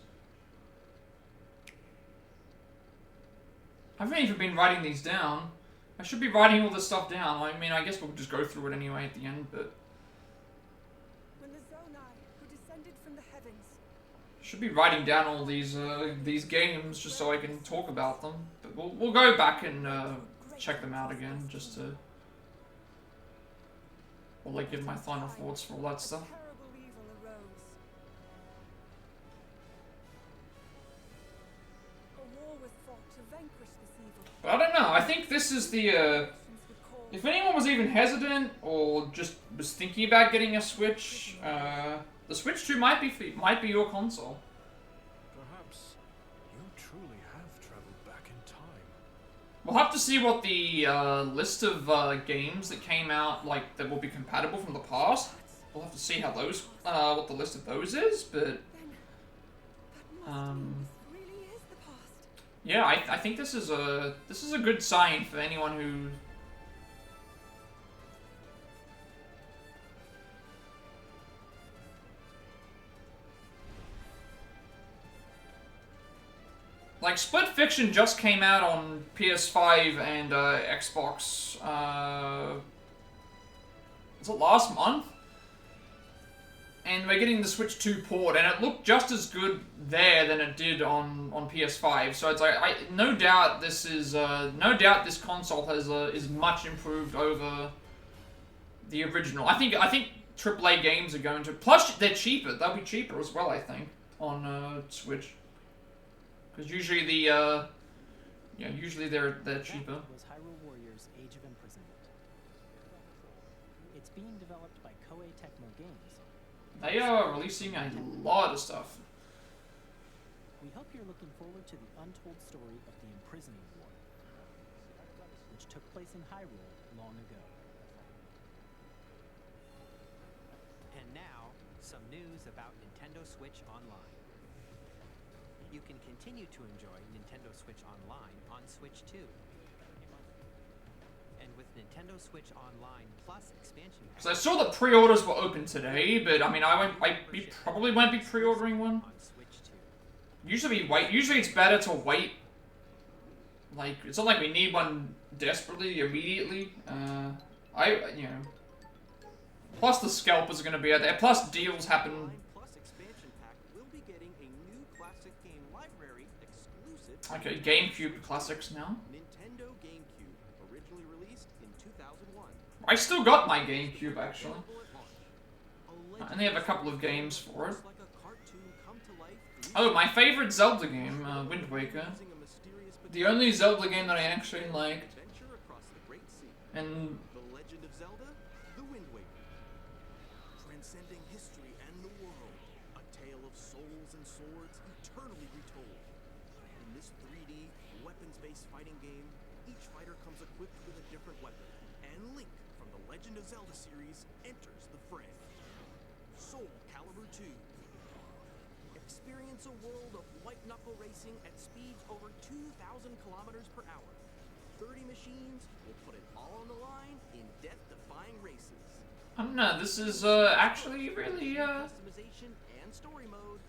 I haven't even been writing these down. I should be writing all this stuff down. I mean, I guess we'll just go through it anyway at the end, but... When the Zonai, who descended from the heavens. Should be writing down all these games just so I can talk about them. But we'll go back and check them out again, just to... Or like give my final thoughts for all that stuff. But I don't know, I think this is the, if anyone was even hesitant, or just was thinking about getting a Switch, the Switch 2 might be your console. Perhaps you truly have traveled back in time. We'll have to see what the list of games that came out, like, that will be compatible from the past. We'll have to see how those, what the list of those is, but... Yeah, I think this is a good sign for anyone who... Like, Split Fiction just came out on PS5 and Xbox, was it last month? and we're getting the Switch 2 port, and it looked just as good there than it did on PS5. So it's like, no doubt this console is much improved over the original. I think AAA games are going to, plus they're cheaper. They'll be cheaper as well, I think, on Switch, because usually usually they're cheaper. That was Hyrule Warriors: Age of Imprisonment. It's being developed by Koei Tecmo Games. They are releasing a lot of stuff. We hope you're looking forward to the untold story of the Imprisoning War, which took place in Hyrule long ago. And now, some news about Nintendo Switch Online. You can continue to enjoy Nintendo Switch Online on Switch 2. And with Nintendo Switch Online Plus expansion pack, So I saw that pre-orders were open today, but I mean, probably won't be pre-ordering one. on Switch 2. Usually it's better to wait. Like, it's not like we need one desperately immediately. Plus the scalpers are gonna be out there. Plus deals happen. Online Plus expansion pack will be getting a new classic game library exclusive. Okay, GameCube classics now. Nintendo GameCube, originally released in 2001. I still got my GameCube actually. Available at launch. I only have a couple of games for it. Like a cartoon come to life Oh, my favorite Zelda game, Wind Waker. using a mysterious The only Zelda game that I actually liked. adventure across the Great Sea. And The Legend of Zelda: The Wind Waker. Transcending history and the world, a tale of souls and swords eternally retold. In this 3D, weapons-based fighting game, each fighter comes equipped with a different weapon, and Link from the Legend of Zelda series enters the fray. Soul Calibur 2. Experience a world of white-knuckle racing at speeds over 2,000 kilometers per hour. 30 machines will put it all on the line in death-defying races. I don't know, this is actually really Customization and story modes.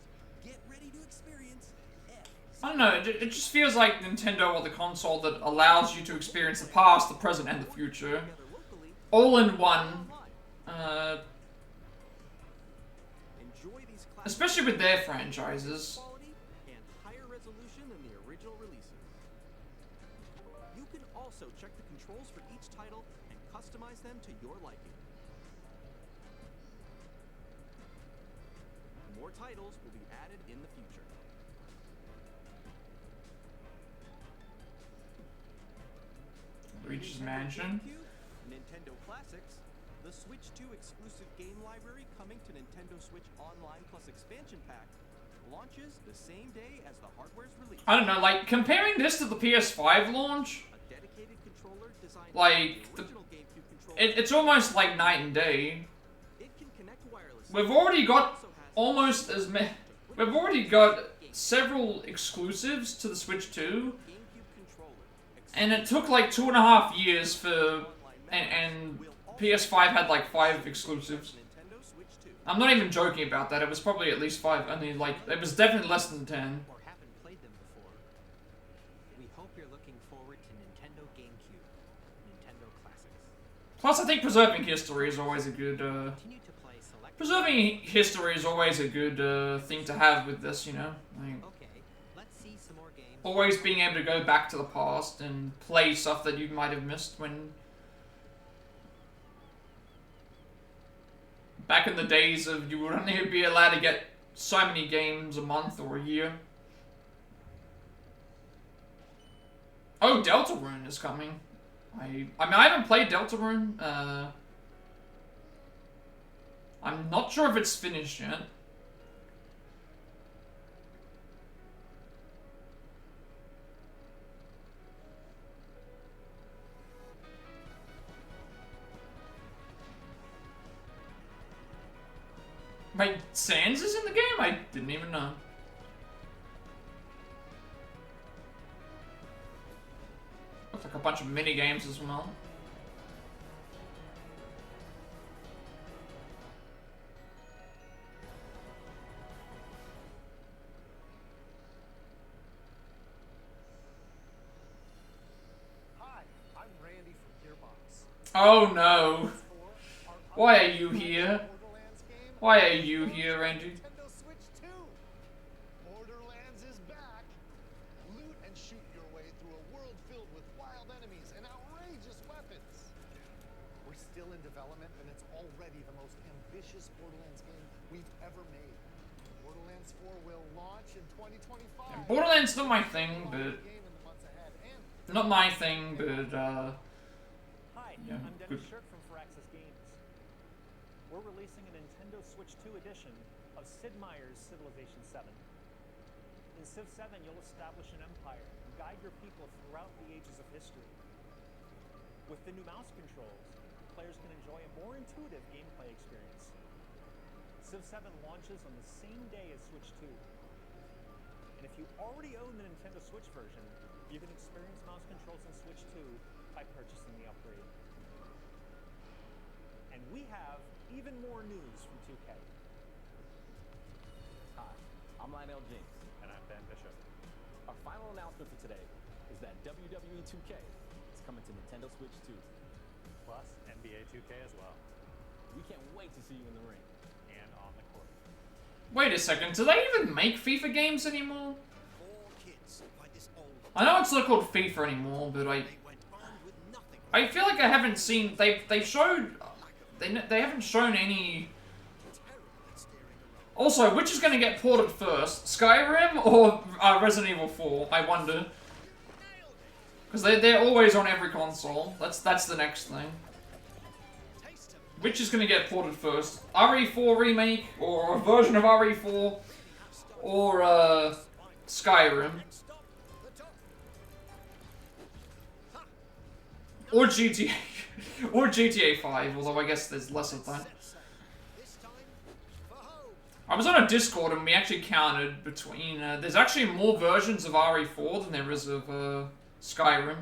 Get ready to experience F. I don't know, it just feels like Nintendo or the console that allows you to experience the past, the present, and the future Together locally, all in one. online. Enjoy these classic Especially with their franchises. quality and higher resolution than the original releases. You can also check the controls for each title and customize them to your liking. More titles will be added in the future. Luigi's Mansion. GameCube, Nintendo Classics, the Switch 2 exclusive game library coming to Nintendo Switch Online Plus expansion pack launches the same day as the hardware's release. I don't know, like, comparing this to the PS5 launch, A dedicated controller designed like, the original GameCube controller. it's almost like night and day. It can connect wirelessly. We've already got Also has almost as many. We've already got several exclusives to the Switch 2, GameCube controller. and it took like 2.5 years for. And PS5 had like 5 exclusives. Nintendo Switch 2. I'm not even joking about that, it was probably at least 5. I mean, like, it was definitely less than 10. Or haven't played them before. We hope you're looking forward to Nintendo GameCube, Nintendo Classics. Plus, I think preserving history is always a good. Continue to play select. Preserving history is always a good thing to have with this, you know? Like, Okay, let's see some more games. always being able to go back to the past and play stuff that you might have missed when. Back in the days of you would only be allowed to get so many games a month or a year. Oh, Deltarune is coming. I mean, I haven't played Deltarune. I'm not sure if it's finished yet. Wait, Sans is in the game? I didn't even know. Looks like a bunch of mini games as well. Hi, I'm Randy from Gearbox. Oh no. Why are you here? Borderlands game Why are you here, Randy? Nintendo Switch 2. Borderlands is back. Loot and shoot your way through a world filled with wild enemies and outrageous weapons. We're still in development, and it's already the most ambitious Borderlands game we've ever made. Borderlands 4 will launch in 2025. And Borderlands not my thing, but not my thing, but Hi, yeah, I'm good. Dennis Shirk from Firaxis Games. We're releasing a Nintendo Switch 2 edition of Sid Meier's Civilization VII. In Civ 7, you'll establish an empire and guide your people throughout the ages of history. With the new mouse controls, players can enjoy a more intuitive gameplay experience. Civ 7 launches on the same day as Switch 2. And if you already own the Nintendo Switch version, you can experience mouse controls in Switch 2 by purchasing the upgrade. And we have even more news from 2K. Hi, I'm Lionel James. And I'm Ben Bishop. Our final announcement for today is that WWE 2K is coming to Nintendo Switch 2. Plus NBA 2K as well. We can't wait to see you in the ring. And on the court. Wait a second, do they even make FIFA games anymore? I know it's not called FIFA anymore, but I feel like I haven't seen they haven't shown any. Also, which is going to get ported first, Skyrim or Resident Evil 4? I wonder, because they're always on every console. That's the next thing. Which is going to get ported first? RE4 remake, or a version of RE4, or Skyrim, or GTA, or GTA 5. Although I guess there's less of that. I was on a Discord and we actually counted between. There's actually more versions of RE4 than there is of Skyrim.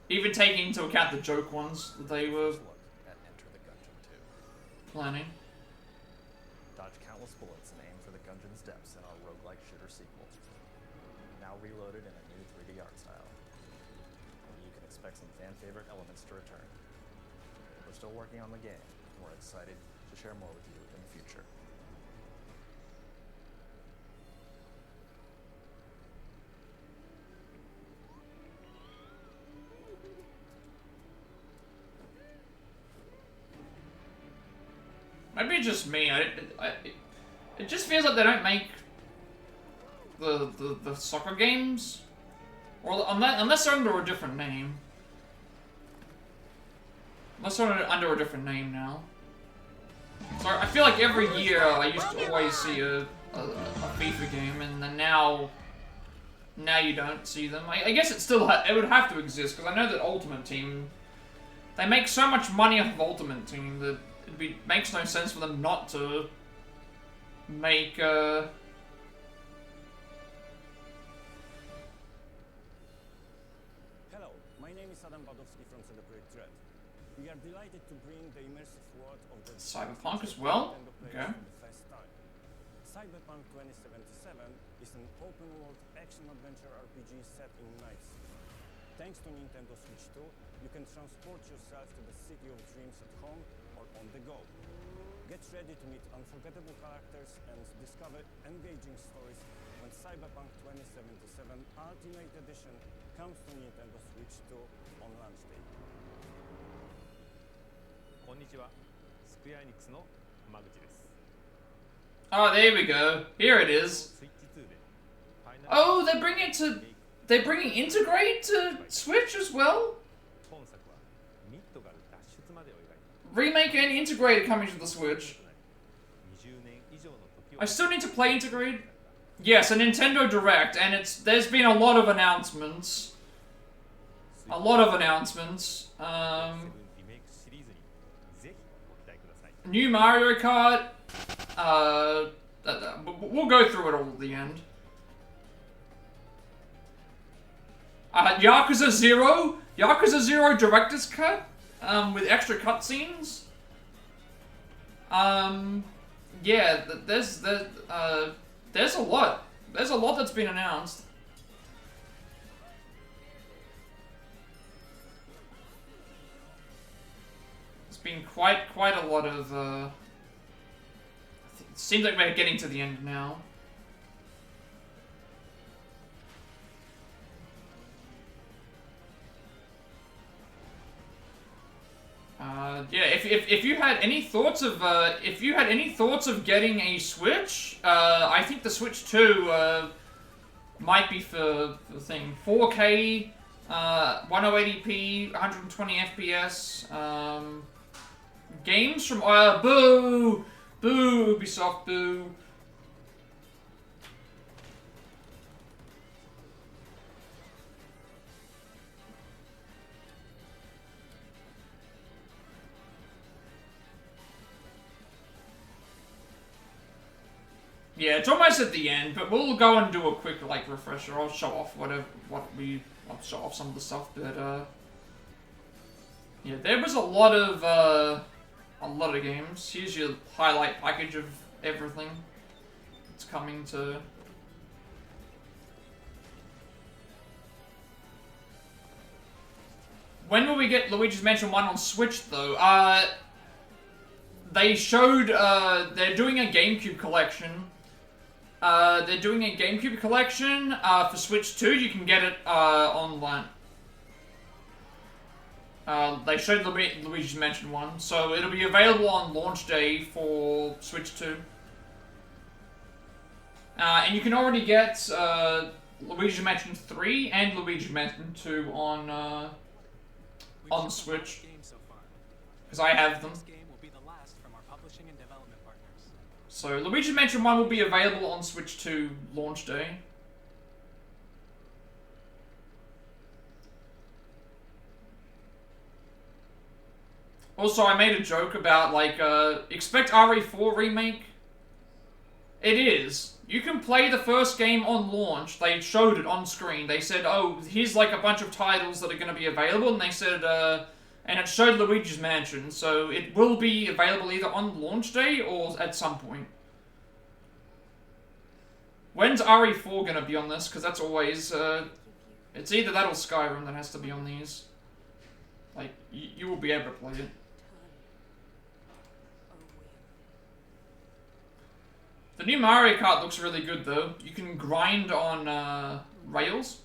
Even taking into account the joke ones that they were planning. Dodge countless bullets and aim for the Gungeon's depths in our roguelike shooter sequel. Now reloaded in a new 3D art style. You can expect some fan-favorite elements to return. We're still working on the game, and we're excited to share more with you in the future. Maybe it's just me. It just feels like they don't make the soccer games, or unless they're under a different name. Unless they're under a different name now. So I feel like every year I used to always see a FIFA game, and then now you don't see them. I guess it would have to exist, because I know that Ultimate Team, they make so much money off of Ultimate Team that makes no sense for them not to make Hello, my name is Adam Badowski from Celebrate Dread. We are delighted to bring the immersive world of the Cyberpunk as well. Okay. for the first time. Cyberpunk 2077 is an open-world action-adventure RPG set in Nights. Thanks to Nintendo Switch 2, you can transport yourself to the city of dreams at home or on the go. Get ready to meet unforgettable characters and discover engaging stories when Cyberpunk 2077 Ultimate Edition comes to Nintendo Switch 2 on launch day. こんにちは。スクエアエニックスの間口です。 Oh, there we go. Here it is. Oh, they're bringing Integrate to Switch as well? Remake and Integrate are coming to the Switch. I still need to play Integrate. Yes, a Nintendo Direct, and there's been a lot of announcements. A lot of announcements. New Mario Kart. We'll go through it all at the end. Yakuza 0? Yakuza 0 Director's Cut? With extra cutscenes? Yeah, there's a lot. There's a lot that's been announced. There's been quite a lot of It seems like we're getting to the end now. Yeah, if you had any thoughts of getting a Switch, I think the Switch 2 might be for the thing. 4K, 1080p, 120 FPS. Games from boo, Ubisoft, boo. Yeah, it's almost at the end, but we'll go and do a quick like refresher. I'll show off I'll show off some of the stuff, but yeah, there was a lot of games. Here's your highlight package of everything that's coming to. When will we get Luigi's Mansion 1 on Switch though? They showed they're doing a Gamecube collection. They're doing a Gamecube collection for Switch 2. You can get it online. They showed Luigi's Mansion 1, so it'll be available on launch day for Switch 2. And you can already get Luigi's Mansion 3 and Luigi's Mansion 2 on Switch. Because I have them. So, Luigi's Mansion 1 will be available on Switch 2 launch day. Also, I made a joke about, like, expect RE4 remake. It is. You can play the first game on launch. They showed it on screen. They said, oh, here's, like, a bunch of titles that are going to be available. And they said, and it showed Luigi's Mansion, so it will be available either on launch day or at some point. When's RE4 going to be on this? Because that's always, it's either that or Skyrim that has to be on these. Like, you will be able to play it. The new Mario Kart looks really good, though. You can grind on, rails.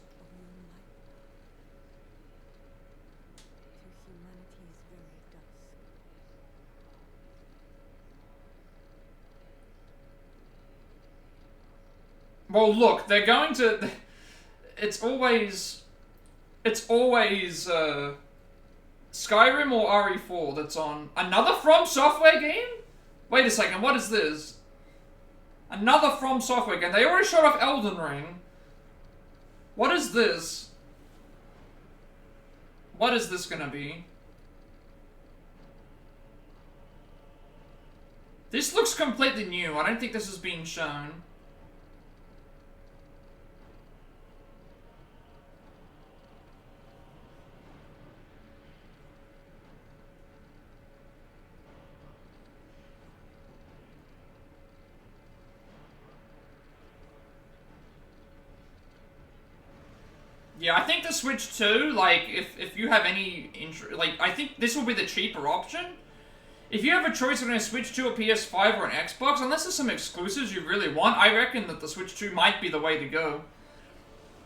Well, look, they're going to... It's always Skyrim or RE4 that's on. Another From Software game? Wait a second, what is this? Another From Software game. They already showed off Elden Ring. What is this? What is this gonna be? This looks completely new. I don't think this has been shown. Yeah, I think the Switch 2, like, if you have any interest, like, I think this will be the cheaper option. If you have a choice between a Switch 2, a PS5, or an Xbox, unless there's some exclusives you really want, I reckon that the Switch 2 might be the way to go.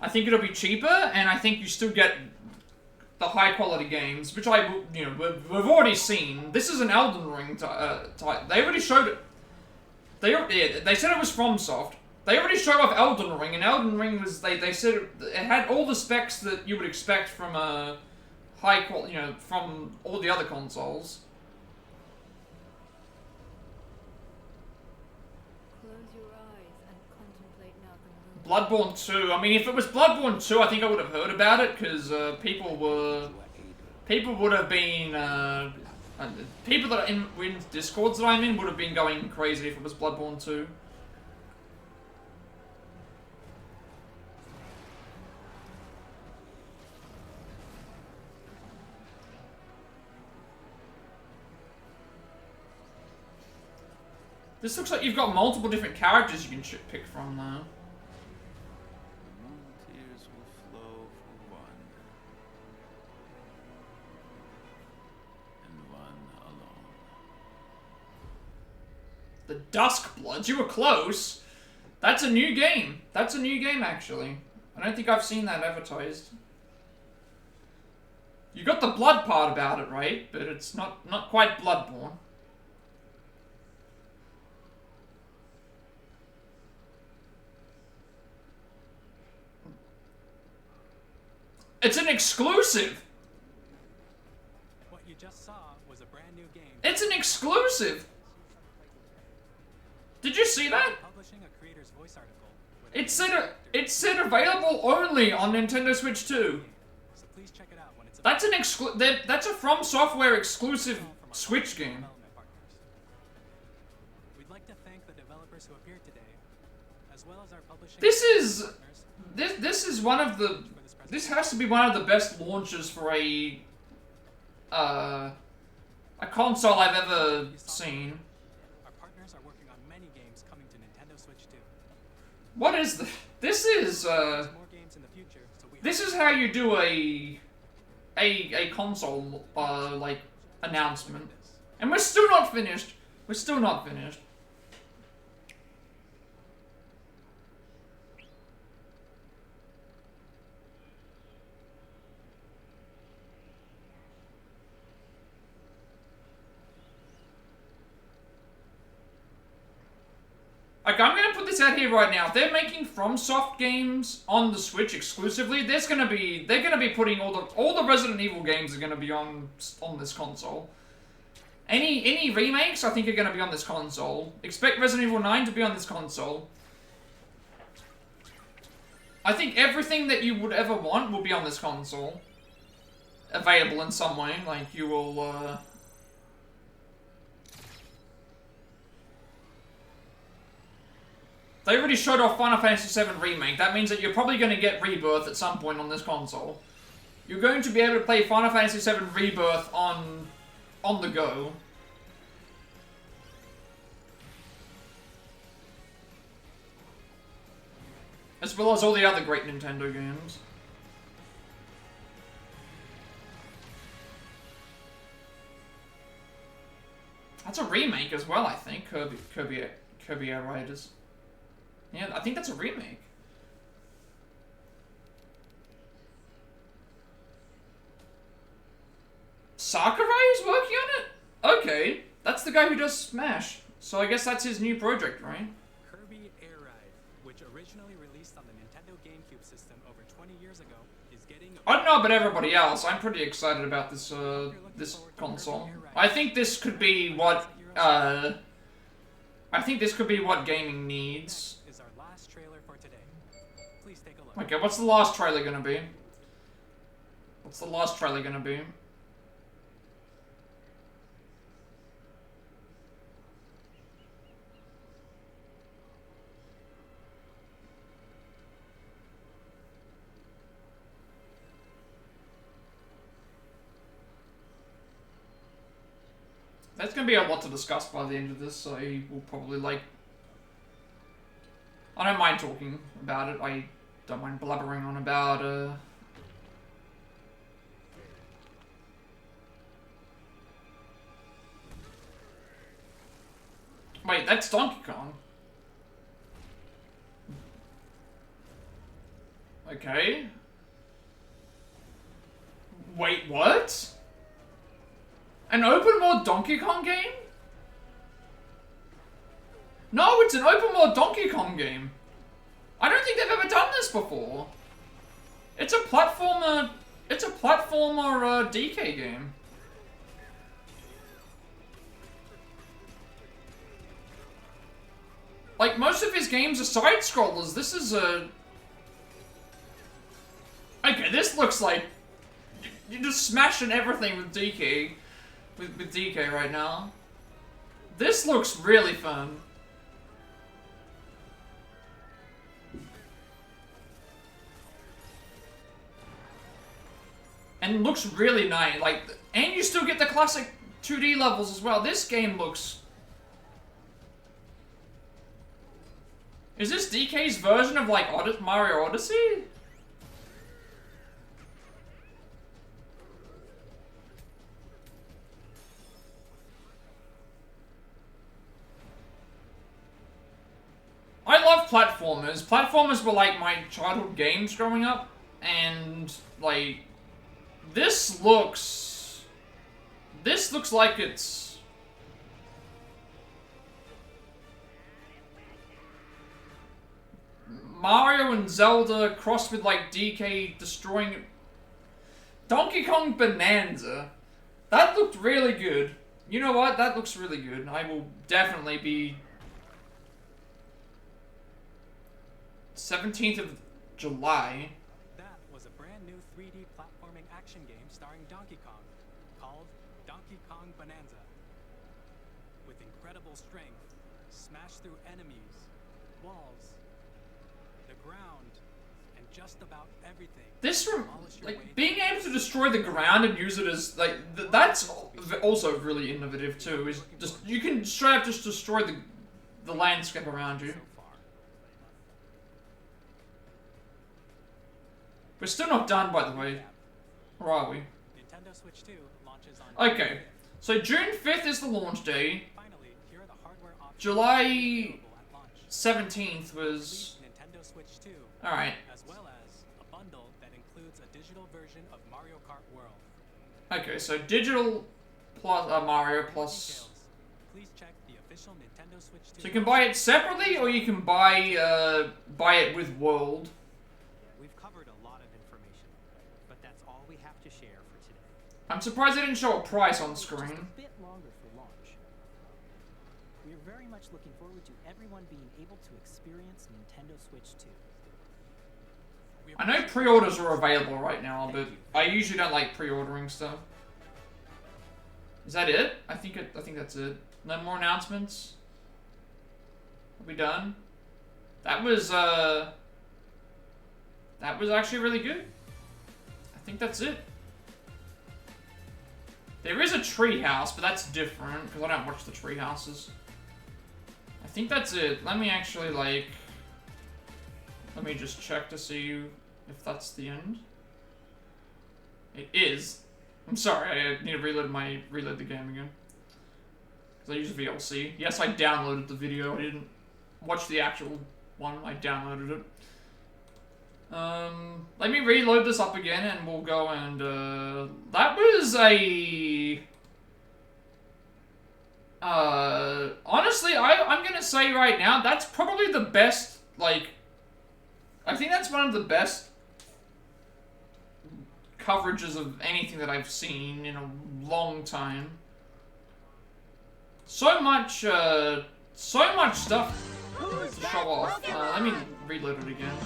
I think it'll be cheaper, and I think you still get the high-quality games, which we've already seen. This is an Elden Ring type. They already showed it. They said it was FromSoft. They already showed off Elden Ring, and Elden Ring was, they said it had all the specs that you would expect from a high quality, from all the other consoles. Close your eyes and contemplate nothing. Bloodborne 2, I mean, if it was Bloodborne 2, I think I would have heard about it, because people would have been, people that are in Discords that I'm in would have been going crazy if it was Bloodborne 2. This looks like you've got multiple different characters you can pick from now. Tears will flow for one, and one alone. The Dusk Bloods. You were close. That's a new game. That's a new game, actually. I don't think I've seen that advertised. You got the blood part about it, right? But it's not quite Bloodborne. It's an exclusive. What you just saw was a brand new game. It's an exclusive. Did you see that? Publishing a creator's voice article. It said available only on Nintendo Switch 2. So please check it out when it's That's that's a From Software exclusive Switch game. We'd like to thank the developers who appeared today, as well as our publishing. This is one of the. This has to be one of the best launches for a console I've ever seen. Our partners are working on many games coming to Nintendo Switch 2. What is this? This is More games in the future, so we this is how you do a console like announcement. And we're still not finished. We're still not finished. Like, I'm gonna put this out here right now. If they're making FromSoft games on the Switch exclusively, they're gonna be putting all the Resident Evil games are gonna be on this console. Any remakes I think are gonna be on this console. Expect Resident Evil 9 to be on this console. I think everything that you would ever want will be on this console. Available in some way, like you will They already showed off Final Fantasy VII Remake. That means that you're probably going to get Rebirth at some point on this console. You're going to be able to play Final Fantasy VII Rebirth on the go. As well as all the other great Nintendo games. That's a remake as well, I think. Kirby Air Riders. Yeah, I think that's a remake. Sakurai is working on it? Okay. That's the guy who does Smash. So I guess that's his new project, right? Kirby Air Ride, which originally released on the Nintendo GameCube system over 20 years ago, is getting... I don't know about everybody else. I'm pretty excited about this this console. I think this could be what gaming needs. Is our last trailer for today. Please take a look. Okay, what's the last trailer gonna be? What's the last trailer gonna be? There's gonna be a lot to discuss by the end of this, so I will probably I don't mind talking about it. I don't mind blabbering on about Wait, that's Donkey Kong. Okay. Wait, what? An open world Donkey Kong game? No, it's an open world Donkey Kong game. I don't think they've ever done this before. It's a platformer DK game. Like, most of his games are side-scrollers. This is a... Okay, this looks like... You're just smashing everything with DK. With DK right now. This looks really fun. And looks really nice. Like, and you still get the classic 2D levels as well. This game looks... Is this DK's version of, like, Mario Odyssey? platformers. Platformers were like my childhood games growing up, and like this looks like it's Mario and Zelda crossed with like DK destroying Donkey Kong Bonanza. That looked really good. You know what? That looks really good. I will definitely be 17th of July. That was a brand new 3D platforming action game starring Donkey Kong, called Donkey Kong Bonanza. With incredible strength, smash through enemies, walls, the ground, and just about everything. This like being able to destroy the ground and use it as like that's also really innovative too. Is just you can straight up just destroy the landscape around you. We're still not done, by the way. Or are we? Nintendo Switch 2 launches on Okay, so June 5th is the launch day. Finally, here are the hardware options July 17th was Nintendo Switch 2. Alright. As well as a bundle that includes a digital version of Mario Kart World. Okay, so digital plus Mario plus. Please check the official Nintendo Switch 2. So you can buy it separately, or you can buy it with World. We've covered a lot of information, but that's all we have to share for today. I'm surprised they didn't show a price on screen. Just a bit longer for launch. We are very much looking forward to everyone being able to experience Nintendo Switch 2. I know pre-orders are available right now, but I usually don't like pre-ordering stuff. Is that it? I think that's it. No more announcements? Are we done? That was actually really good. I think that's it. There is a treehouse, but that's different, because I don't watch the treehouses. I think that's it. Let me actually, like... Let me just check to see if that's the end. It is. I'm sorry, I need to reload the game again. Because I use VLC. Yes, I downloaded the video. I didn't watch the actual one. I downloaded it. Let me reload this up again and we'll go and, that was a... honestly, I'm gonna say right now, that's probably the best, like... I think that's one of the best coverages of anything that I've seen in a long time. So much stuff to show off. Let me reload it again.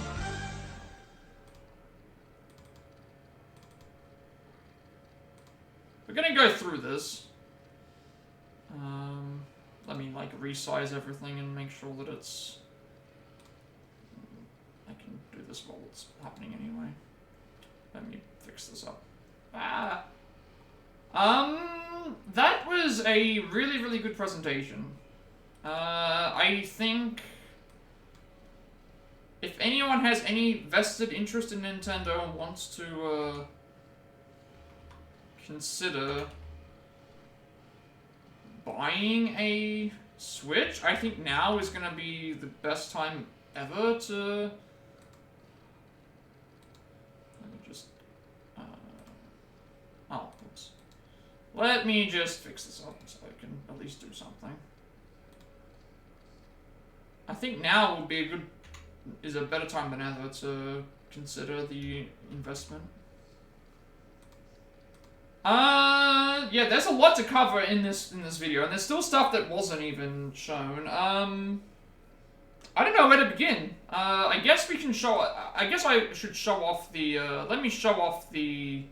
We're gonna go through this. Let me like resize everything and make sure that it's... I can do this while it's happening anyway. Let me fix this up. That was a really, really good presentation. I think if anyone has any vested interest in Nintendo and wants to, consider buying a Switch, I think now is gonna be the best time ever to... Oh, oops. Let me just fix this up so I can at least do something. I think now would be is a better time than ever to consider the investment. Yeah, there's a lot to cover in this video, and there's still stuff that wasn't even shown. I don't know where to begin. I guess we can show... I guess I should show off the... let me show off the...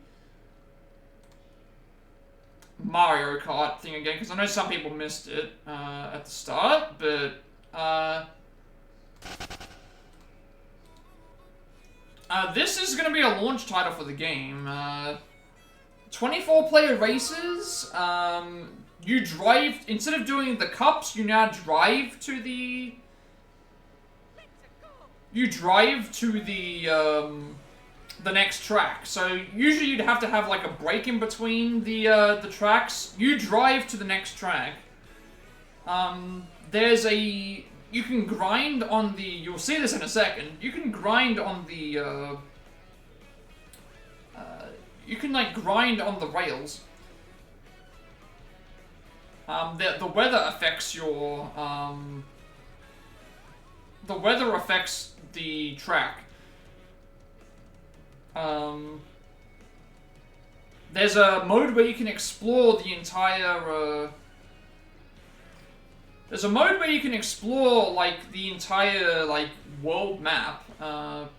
Mario Kart thing again, because I know some people missed it at the start, but this is going to be a launch title for the game. 24-player races. You drive, instead of doing the cups, you now drive to the... You drive to the next track. So usually you'd have to have like a break in between the tracks. You drive to the next track. There's a... you can grind on the, you'll see this in a second, you can grind on the, you can like grind on the rails. The weather affects your, the weather affects the track. There's a mode where you can explore the entire, there's a mode where you can explore, like, the entire, like, world map, and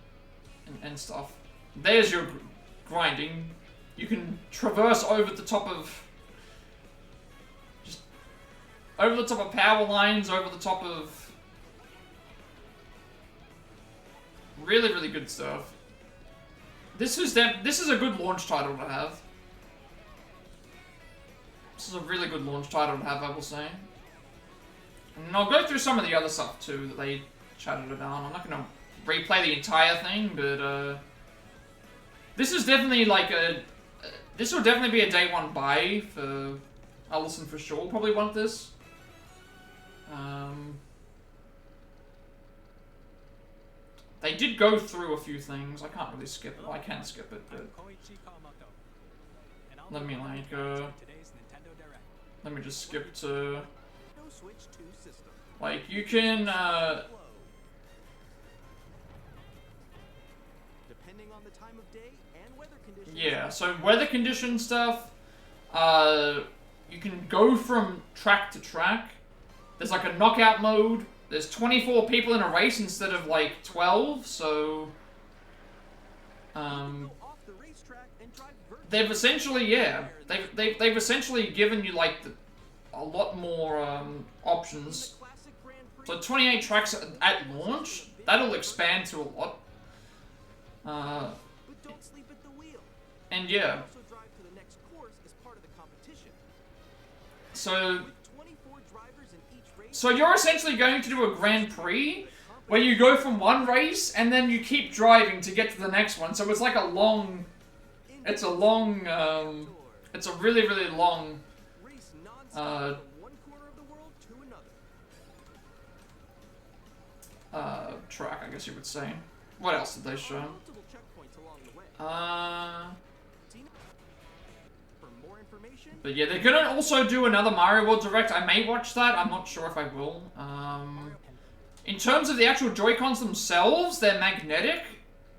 stuff. There's your grinding. You can traverse over the top of, just, over the top of power lines, over the top of really, really good stuff. This is a good launch title to have. This is a really good launch title to have, I will say. And I'll go through some of the other stuff too that they chatted about. I'm not going to replay the entire thing, but this is definitely like a... this will definitely be a day one buy for Allison for sure. Probably want this. They did go through a few things. I can't really skip it. Well, I can skip it, but... let me like, let me just skip to... like, you can, depending on the time of day and weather conditions. yeah, so weather condition stuff, you can go from track to track. There's like a knockout mode. There's 24 people in a race instead of like 12, so they've essentially, yeah, they've essentially given you like a lot more options. So 28 tracks at launch, that'll expand to a lot. And yeah. So you're essentially going to do a Grand Prix where you go from one race and then you keep driving to get to the next one. So it's like a long, it's a long, it's a really, really long track, I guess you would say. What else did they show? But yeah, they're gonna also do another Mario World Direct. I may watch that. I'm not sure if I will. In terms of the actual Joy-Cons themselves, they're magnetic,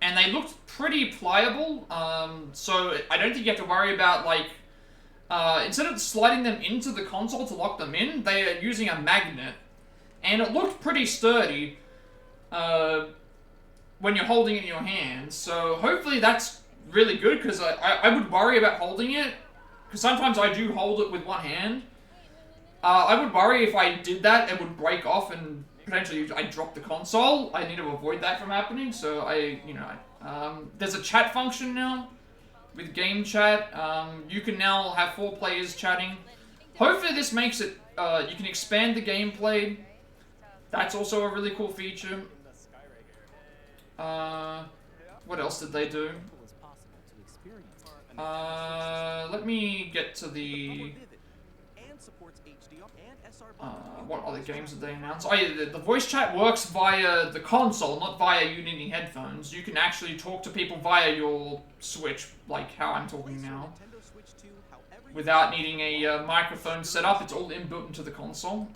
and they looked pretty pliable. So I don't think you have to worry about, like, instead of sliding them into the console to lock them in, they are using a magnet. And it looked pretty sturdy when you're holding it in your hands. So hopefully that's really good, because I would worry about holding it. Because sometimes I do hold it with one hand. I would worry if I did that, it would break off and potentially I'd drop the console. I need to avoid that from happening, so there's a chat function now with game chat. You can now have 4 players chatting. Hopefully this makes it, you can expand the gameplay. That's also a really cool feature. What else did they do? Let me get to the... what other games did they announce? Oh yeah, the voice chat works via the console, not via you needing headphones. You can actually talk to people via your Switch, like how I'm talking now. Without needing a microphone set up, it's all inbuilt into the console.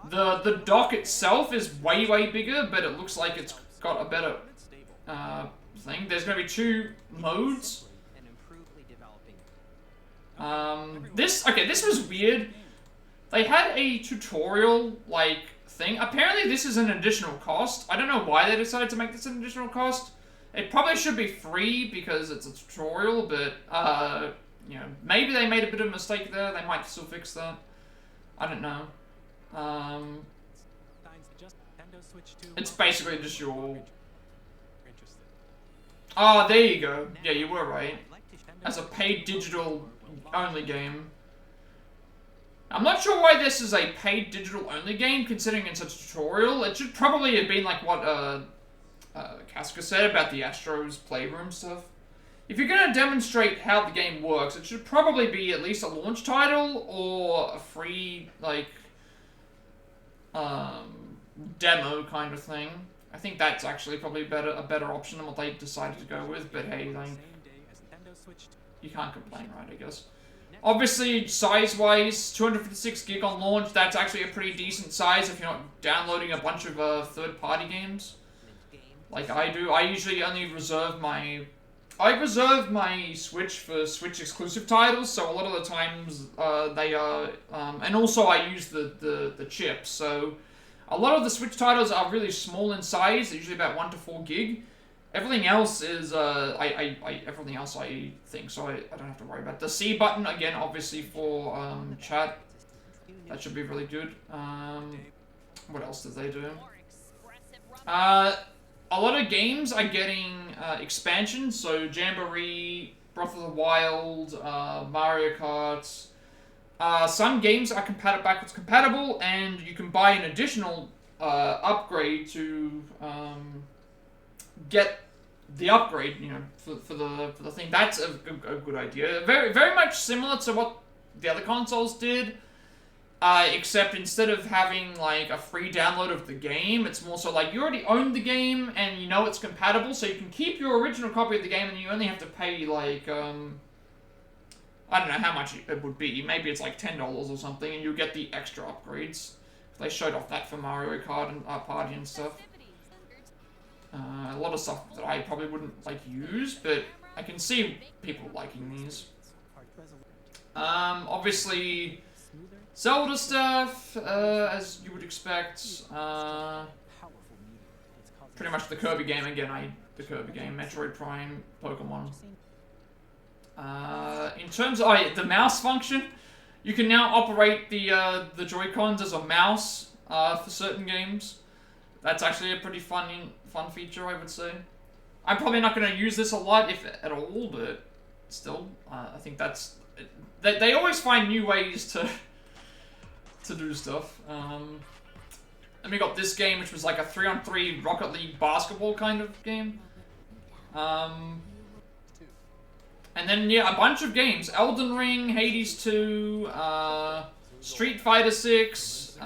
The dock itself is way, way bigger, but it looks like it's got a better thing. There's going to be 2 modes. This was weird. They had a tutorial, like, thing. Apparently this is an additional cost. I don't know why they decided to make this an additional cost. It probably should be free because it's a tutorial, but, you know, maybe they made a bit of a mistake there. They might still fix that. I don't know. It's basically just your... Oh, there you go. Yeah, you were right. As a paid digital only game. I'm not sure why this is a paid digital only game, considering it's a tutorial. It should probably have been like what Casca said about the Astro's Playroom stuff. If you're going to demonstrate how the game works, it should probably be at least a launch title or a free, like, demo kind of thing. I think that's actually probably a better option than what they decided to go with, but hey, like, you can't complain, right, I guess. Obviously, size-wise, 256 gig on launch, that's actually a pretty decent size if you're not downloading a bunch of third-party games. Like I do. I usually only reserve my... I reserve my Switch for Switch exclusive titles, so a lot of the times they are... and also I use the chip, so... A lot of the Switch titles are really small in size, they're usually about 1 to 4 gig. Everything else is, everything else I think, so I don't have to worry about it. The C button, again, obviously for chat. That should be really good. What else did they do? A lot of games are getting expansions, so Jamboree, Breath of the Wild, Mario Kart. Some games are backwards compatible, and you can buy an additional upgrade to get the upgrade, you know, for the thing. That's a good idea. Very much similar to what the other consoles did, except instead of having like a free download of the game, it's more so like you already own the game and you know it's compatible, so you can keep your original copy of the game and you only have to pay like I don't know how much it would be. Maybe it's like $10 or something, and you get the extra upgrades. They showed off that for Mario Kart and Party and stuff. A lot of stuff that I probably wouldn't like use, but I can see people liking these. Obviously, Zelda stuff, as you would expect. Pretty much the Kirby game again. The Kirby game, Metroid Prime, Pokemon. In terms of the mouse function, you can now operate the Joy-Cons as a mouse for certain games. That's actually a pretty fun feature, I would say. I'm probably not going to use this a lot, if at all, but still, I think that's... They always find new ways to do stuff. Then we got this game, which was like a 3-on-3 Rocket League basketball kind of game. And then, yeah, a bunch of games. Elden Ring, Hades 2, Street Fighter 6,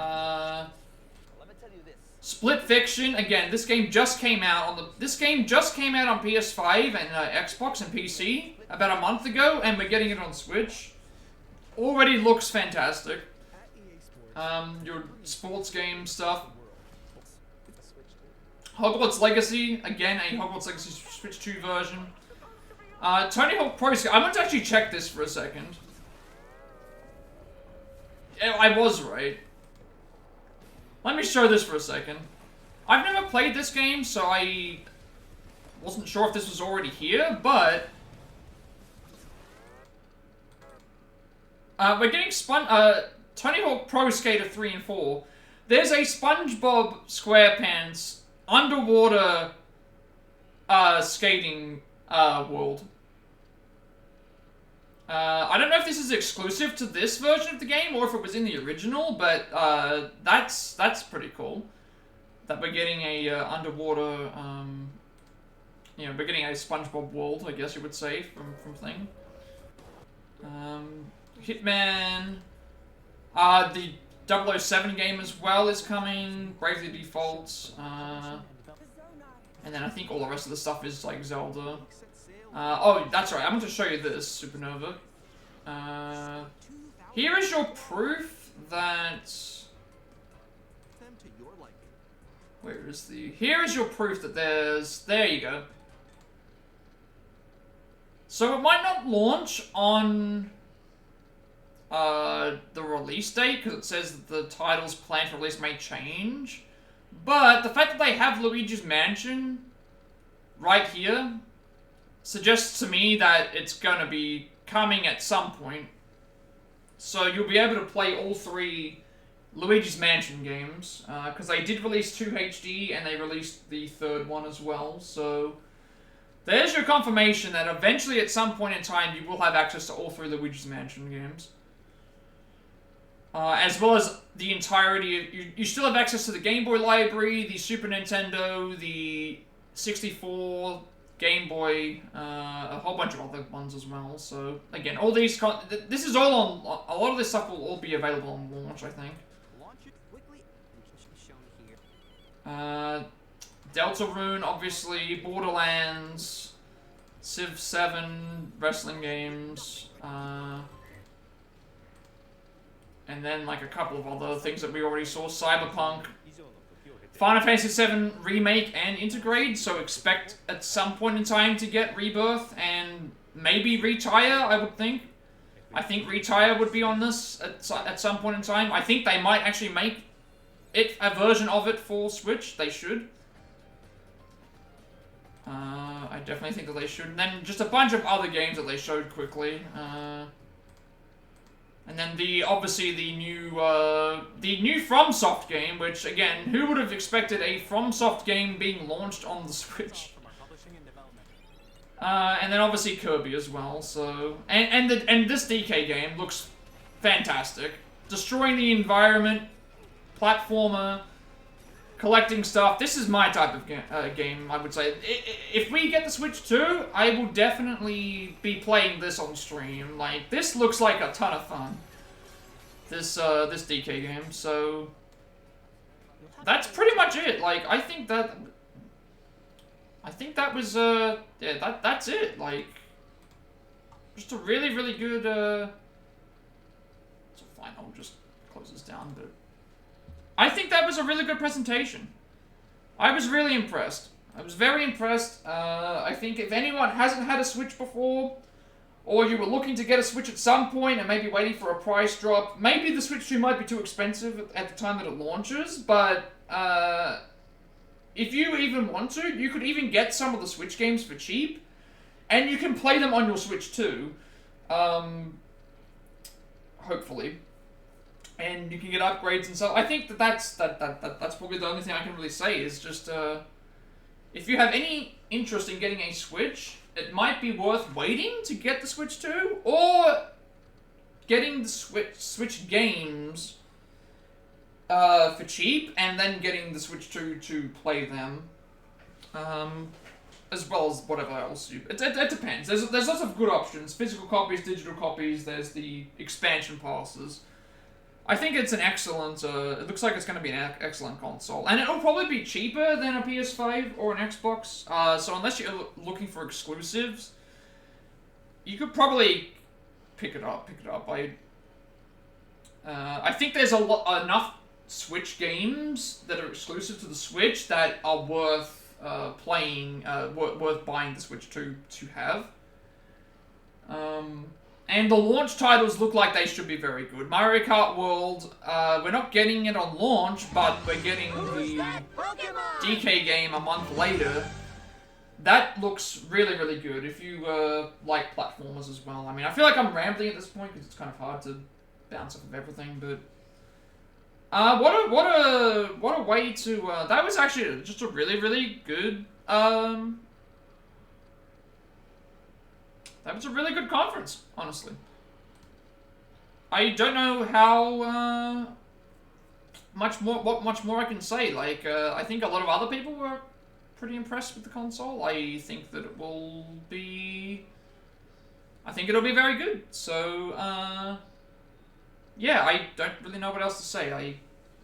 Split Fiction. Again, this game just came out on PS5 and Xbox and PC about a month ago, and we're getting it on Switch. Already looks fantastic. Your sports game stuff. Hogwarts Legacy, again, a Hogwarts Legacy Switch 2 version. Tony Hawk Pro Skater. I want to actually check this for a second. I was right. Let me show this for a second. I've never played this game, so I wasn't sure if this was already here, but... we're getting Tony Hawk Pro Skater 3 and 4. There's a SpongeBob SquarePants underwater skating world. I don't know if this is exclusive to this version of the game or if it was in the original, but that's pretty cool. That we're getting a underwater, you know, we're getting a SpongeBob world, I guess you would say, from Thing. Hitman. The 007 game as well is coming. Bravely Default. And then I think all the rest of the stuff is like Zelda. Oh, that's right. I want to show you this, Supernova. Here is your proof that... Where is the... Here is your proof that there's... There you go. So it might not launch on the release date, because it says that the title's planned for release may change. But the fact that they have Luigi's Mansion right here suggests to me that it's going to be coming at some point. So you'll be able to play all 3 Luigi's Mansion games, because they did release 2 HD and they released the 3rd one as well. So there's your confirmation that eventually at some point in time you will have access to all 3 Luigi's Mansion games. As well as the entirety, you still have access to the Game Boy library, the Super Nintendo, the 64, Game Boy, a whole bunch of other ones as well. So again, all these, this is all on, a lot of this stuff will all be available on launch, I think. Deltarune, obviously, Borderlands, Civ 7, wrestling games, and then like a couple of other things that we already saw, Cyberpunk, Final Fantasy VII Remake and Integrate, so expect at some point in time to get Rebirth and maybe Retire, I would think. I think Retire would be on this at some point in time. I think they might actually make it a version of it for Switch. They should. I definitely think that they should. And then just a bunch of other games that they showed quickly. And then obviously the new FromSoft game, which again, who would have expected a FromSoft game being launched on the Switch? And then obviously Kirby as well. So and this DK game looks fantastic, destroying the environment, platformer, collecting stuff. This is my type of game, I would say. If we get the Switch 2, I will definitely be playing this on stream. Like, this looks like a ton of fun. This DK game, so that's pretty much it. Like, I think that was, yeah, that's it. Like, just a really, really good, so fine, I'll just close this down, but I think that was a really good presentation. I was really impressed. I was very impressed. I think if anyone hasn't had a Switch before, or you were looking to get a Switch at some point and maybe waiting for a price drop, maybe the Switch 2 might be too expensive at the time that it launches, but if you even want to, you could even get some of the Switch games for cheap, and you can play them on your Switch 2, hopefully. And you can get upgrades and stuff. I think that's probably the only thing I can really say is just, if you have any interest in getting a Switch, it might be worth waiting to get the Switch 2, or getting the Switch games for cheap, and then getting the Switch 2 to play them, as well as whatever else you... It depends. There's lots of good options. Physical copies, digital copies, there's the expansion passes. I think it's an excellent, it looks like it's going to be an excellent console. And it'll probably be cheaper than a PS5 or an Xbox. So unless you're looking for exclusives, you could probably pick it up. I think there's enough Switch games that are exclusive to the Switch that are worth playing, worth buying the Switch 2 to have. And the launch titles look like they should be very good. Mario Kart World, we're not getting it on launch, but we're getting the DK game a month later. That looks really, really good if you like platformers as well. I mean, I feel like I'm rambling at this point because it's kind of hard to bounce off of everything, but what a way to that was actually just a really, really good that was a really good conference, honestly. I don't know how much more I can say. Like, I think a lot of other people were pretty impressed with the console. I think that it will be... I think it'll be very good. So, yeah, I don't really know what else to say. I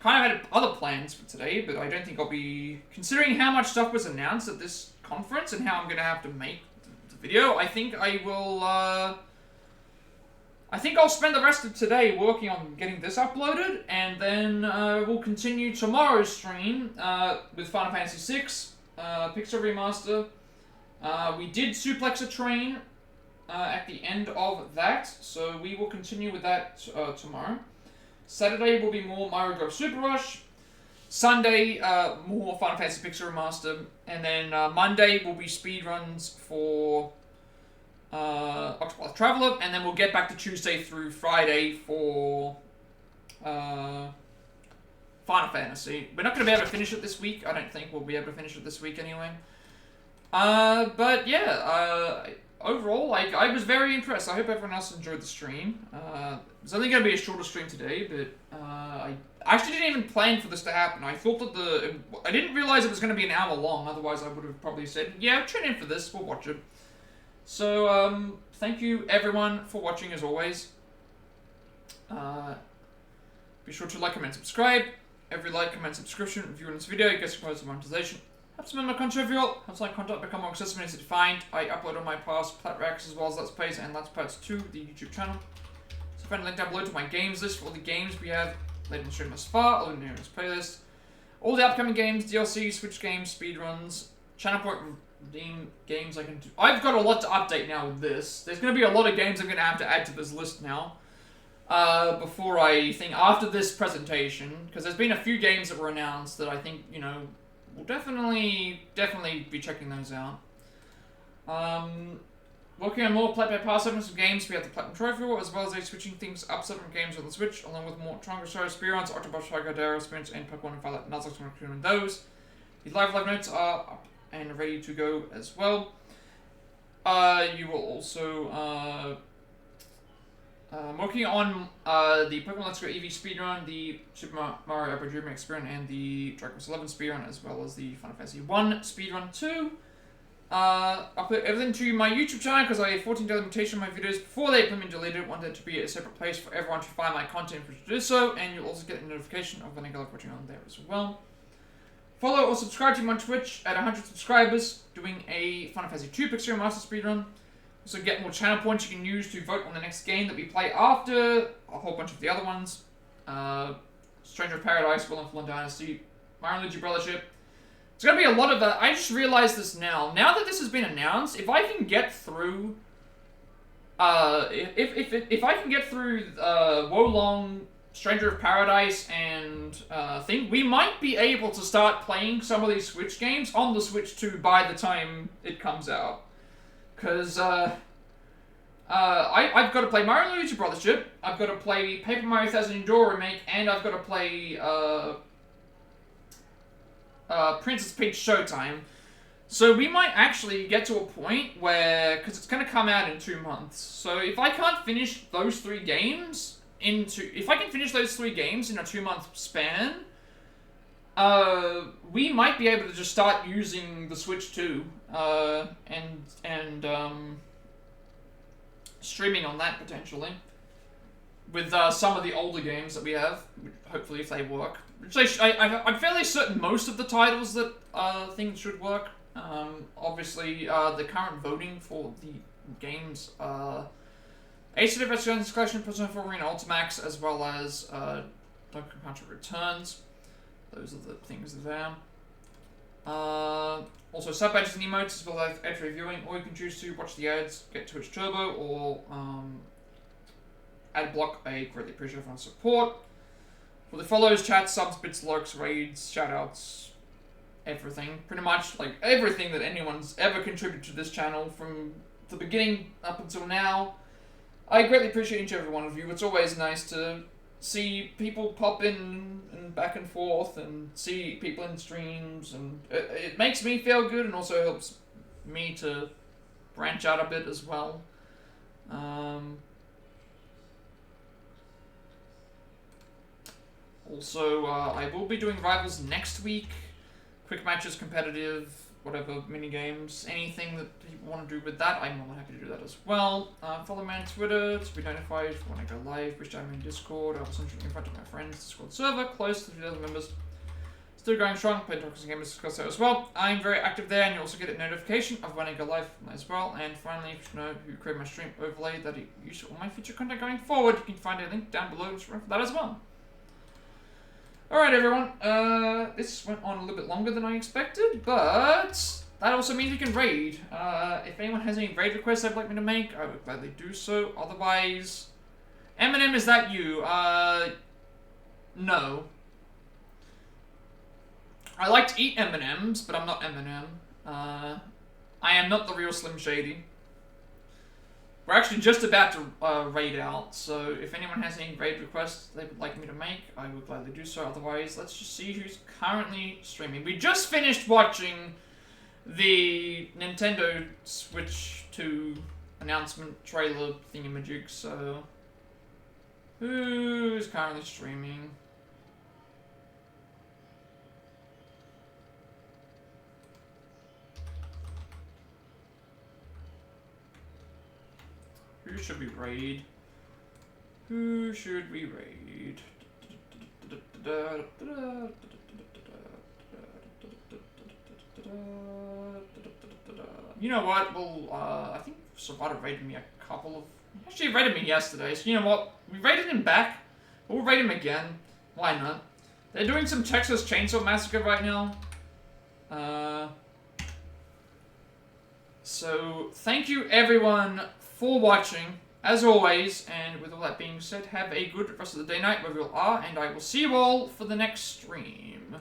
kind of had other plans for today, but I don't think I'll be... Considering how much stuff was announced at this conference and how I'm going to have to make video, I think I will, I think I'll spend the rest of today working on getting this uploaded, and then we'll continue tomorrow's stream with Final Fantasy VI, Pixel Remaster. We did Suplex a Train at the end of that, so we will continue with that tomorrow. Saturday will be more Mario Golf Super Rush. Sunday, more Final Fantasy Pixel Remaster, and then Monday will be speedruns for Octopath Traveler, and then we'll get back to Tuesday through Friday for Final Fantasy. We're not going to be able to finish it this week. I don't think we'll be able to finish it this week anyway. But yeah, overall, like, I was very impressed. I hope everyone else enjoyed the stream. It's only going to be a shorter stream today, but I actually didn't even plan for this to happen. I thought that I didn't realize it was going to be an hour long, otherwise I would have probably said, yeah, tune in for this, we'll watch it. So, thank you everyone for watching as always. Be sure to like, comment, subscribe, Every like, comment, subscription, review on this video gets close to monetization. Helps member contribute, helps like content become more accessible and easy to find. I upload all my past Plat Reacts as well as Let's Plays and Let's Plays to the YouTube channel. So find a link down below to my games list for all the games we have played in the stream thus far, all the new playlist. All the upcoming games, DLC, Switch games, speedruns, channel point redeem games I can do. I've got a lot to update now with this. There's going to be a lot of games I'm going to have to add to this list now. Before I think, after this presentation, because there's been a few games that were announced that I think, you know, we'll definitely be checking those out. Working on more Plat Pass segments of games, we have the Platinum Trophy War, as well as switching things up certain games on the Switch, along with more Triangle Show experience, Octobot Strike experience, and Pokemon and Violet Nuzlocke including those. The live notes are up and ready to go as well. You will also I'm working on the Pokemon Let's Go Eevee speedrun, the Super Mario RPG Remake speedrun, and the DragxDrive 11 speedrun, as well as the Final Fantasy 1 speedrun too. I'll put everything to my YouTube channel because I have 14-day limitation on my videos before they permanently deleted. Want it to be a separate place for everyone to find my content for to do so, and you'll also get a notification of when I go live watching on there as well. Follow or subscribe to me on Twitch at 100 subscribers, doing a Final Fantasy 2 Pixel Remaster speedrun. Also get more channel points you can use to vote on the next game that we play after a whole bunch of the other ones. Stranger of Paradise, Fallen Dynasty, Mario Luigi Brothership. It's gonna be a lot of that. I just realized this now. Now that this has been announced, if I can get through, if I can get through Wolong, Stranger of Paradise, and thing, we might be able to start playing some of these Switch games on the Switch 2 by the time it comes out. Because I've got to play Mario Luigi Brothership, I've got to play Paper Mario Thousand Year Door Remake, and I've got to play Princess Peach Showtime. So we might actually get to a point where, because it's going to come out in 2 months, so if I can't finish those 3 games if I can finish those 3 games in a 2-month span, we might be able to just start using the Switch 2, and streaming on that potentially, with some of the older games that we have, hopefully if they work. Which I'm fairly certain most of the titles that things should work. Obviously, the current voting for the games Ace of Investigation Collection, Persona 4 Arena Ultimax, as well as Donkey Kong Country Returns. Those are the things there. Also, sub badges and emotes, as well as ad reviewing, or you can choose to watch the ads, get Twitch Turbo, or ad block. I greatly appreciate everyone's support. For the follows, chats, subs, bits, lurks, raids, shoutouts, everything. Pretty much, like, everything that anyone's ever contributed to this channel from the beginning up until now. I greatly appreciate each and every one of you. It's always nice to see people pop in and back and forth, and see people in streams, and it makes me feel good, and also helps me to branch out a bit as well. Also, I will be doing Rivals next week. Quick matches, competitive, whatever, mini games, anything that people want to do with that, I'm more than happy to do that as well. Follow me on Twitter to be notified when I go live. Wish I'm in Discord. I will send you an invite to my friends' Discord server, close to 3,000 members. Still going strong. Play Talks and Gamers discuss that as well. I'm very active there, and you also get a notification of when I go live as well. And finally, if you know who created my stream overlay that I use for all my future content going forward, you can find a link down below for that as well. Alright everyone, this went on a little bit longer than I expected, but that also means we can raid. If anyone has any raid requests they'd like me to make, I would gladly do so. Otherwise, Eminem, is that you? No. I like to eat M&Ms, but I'm not Eminem. I am not the real Slim Shady. We're actually just about to raid out, so if anyone has any raid requests they would like me to make, I would gladly do so. Otherwise, let's just see who's currently streaming. We just finished watching the Nintendo Switch 2 announcement trailer thingamajig, so who's currently streaming? Who should we raid? Who should we raid? You know what? Well, I think Savada rated me a couple of... Actually, he rated me yesterday, so you know what? We rated him back. We'll rate him again. Why not? They're doing some Texas Chainsaw Massacre right now. So, thank you everyone for watching, as always, and with all that being said, have a good rest of the day, night, wherever you are, and I will see you all for the next stream.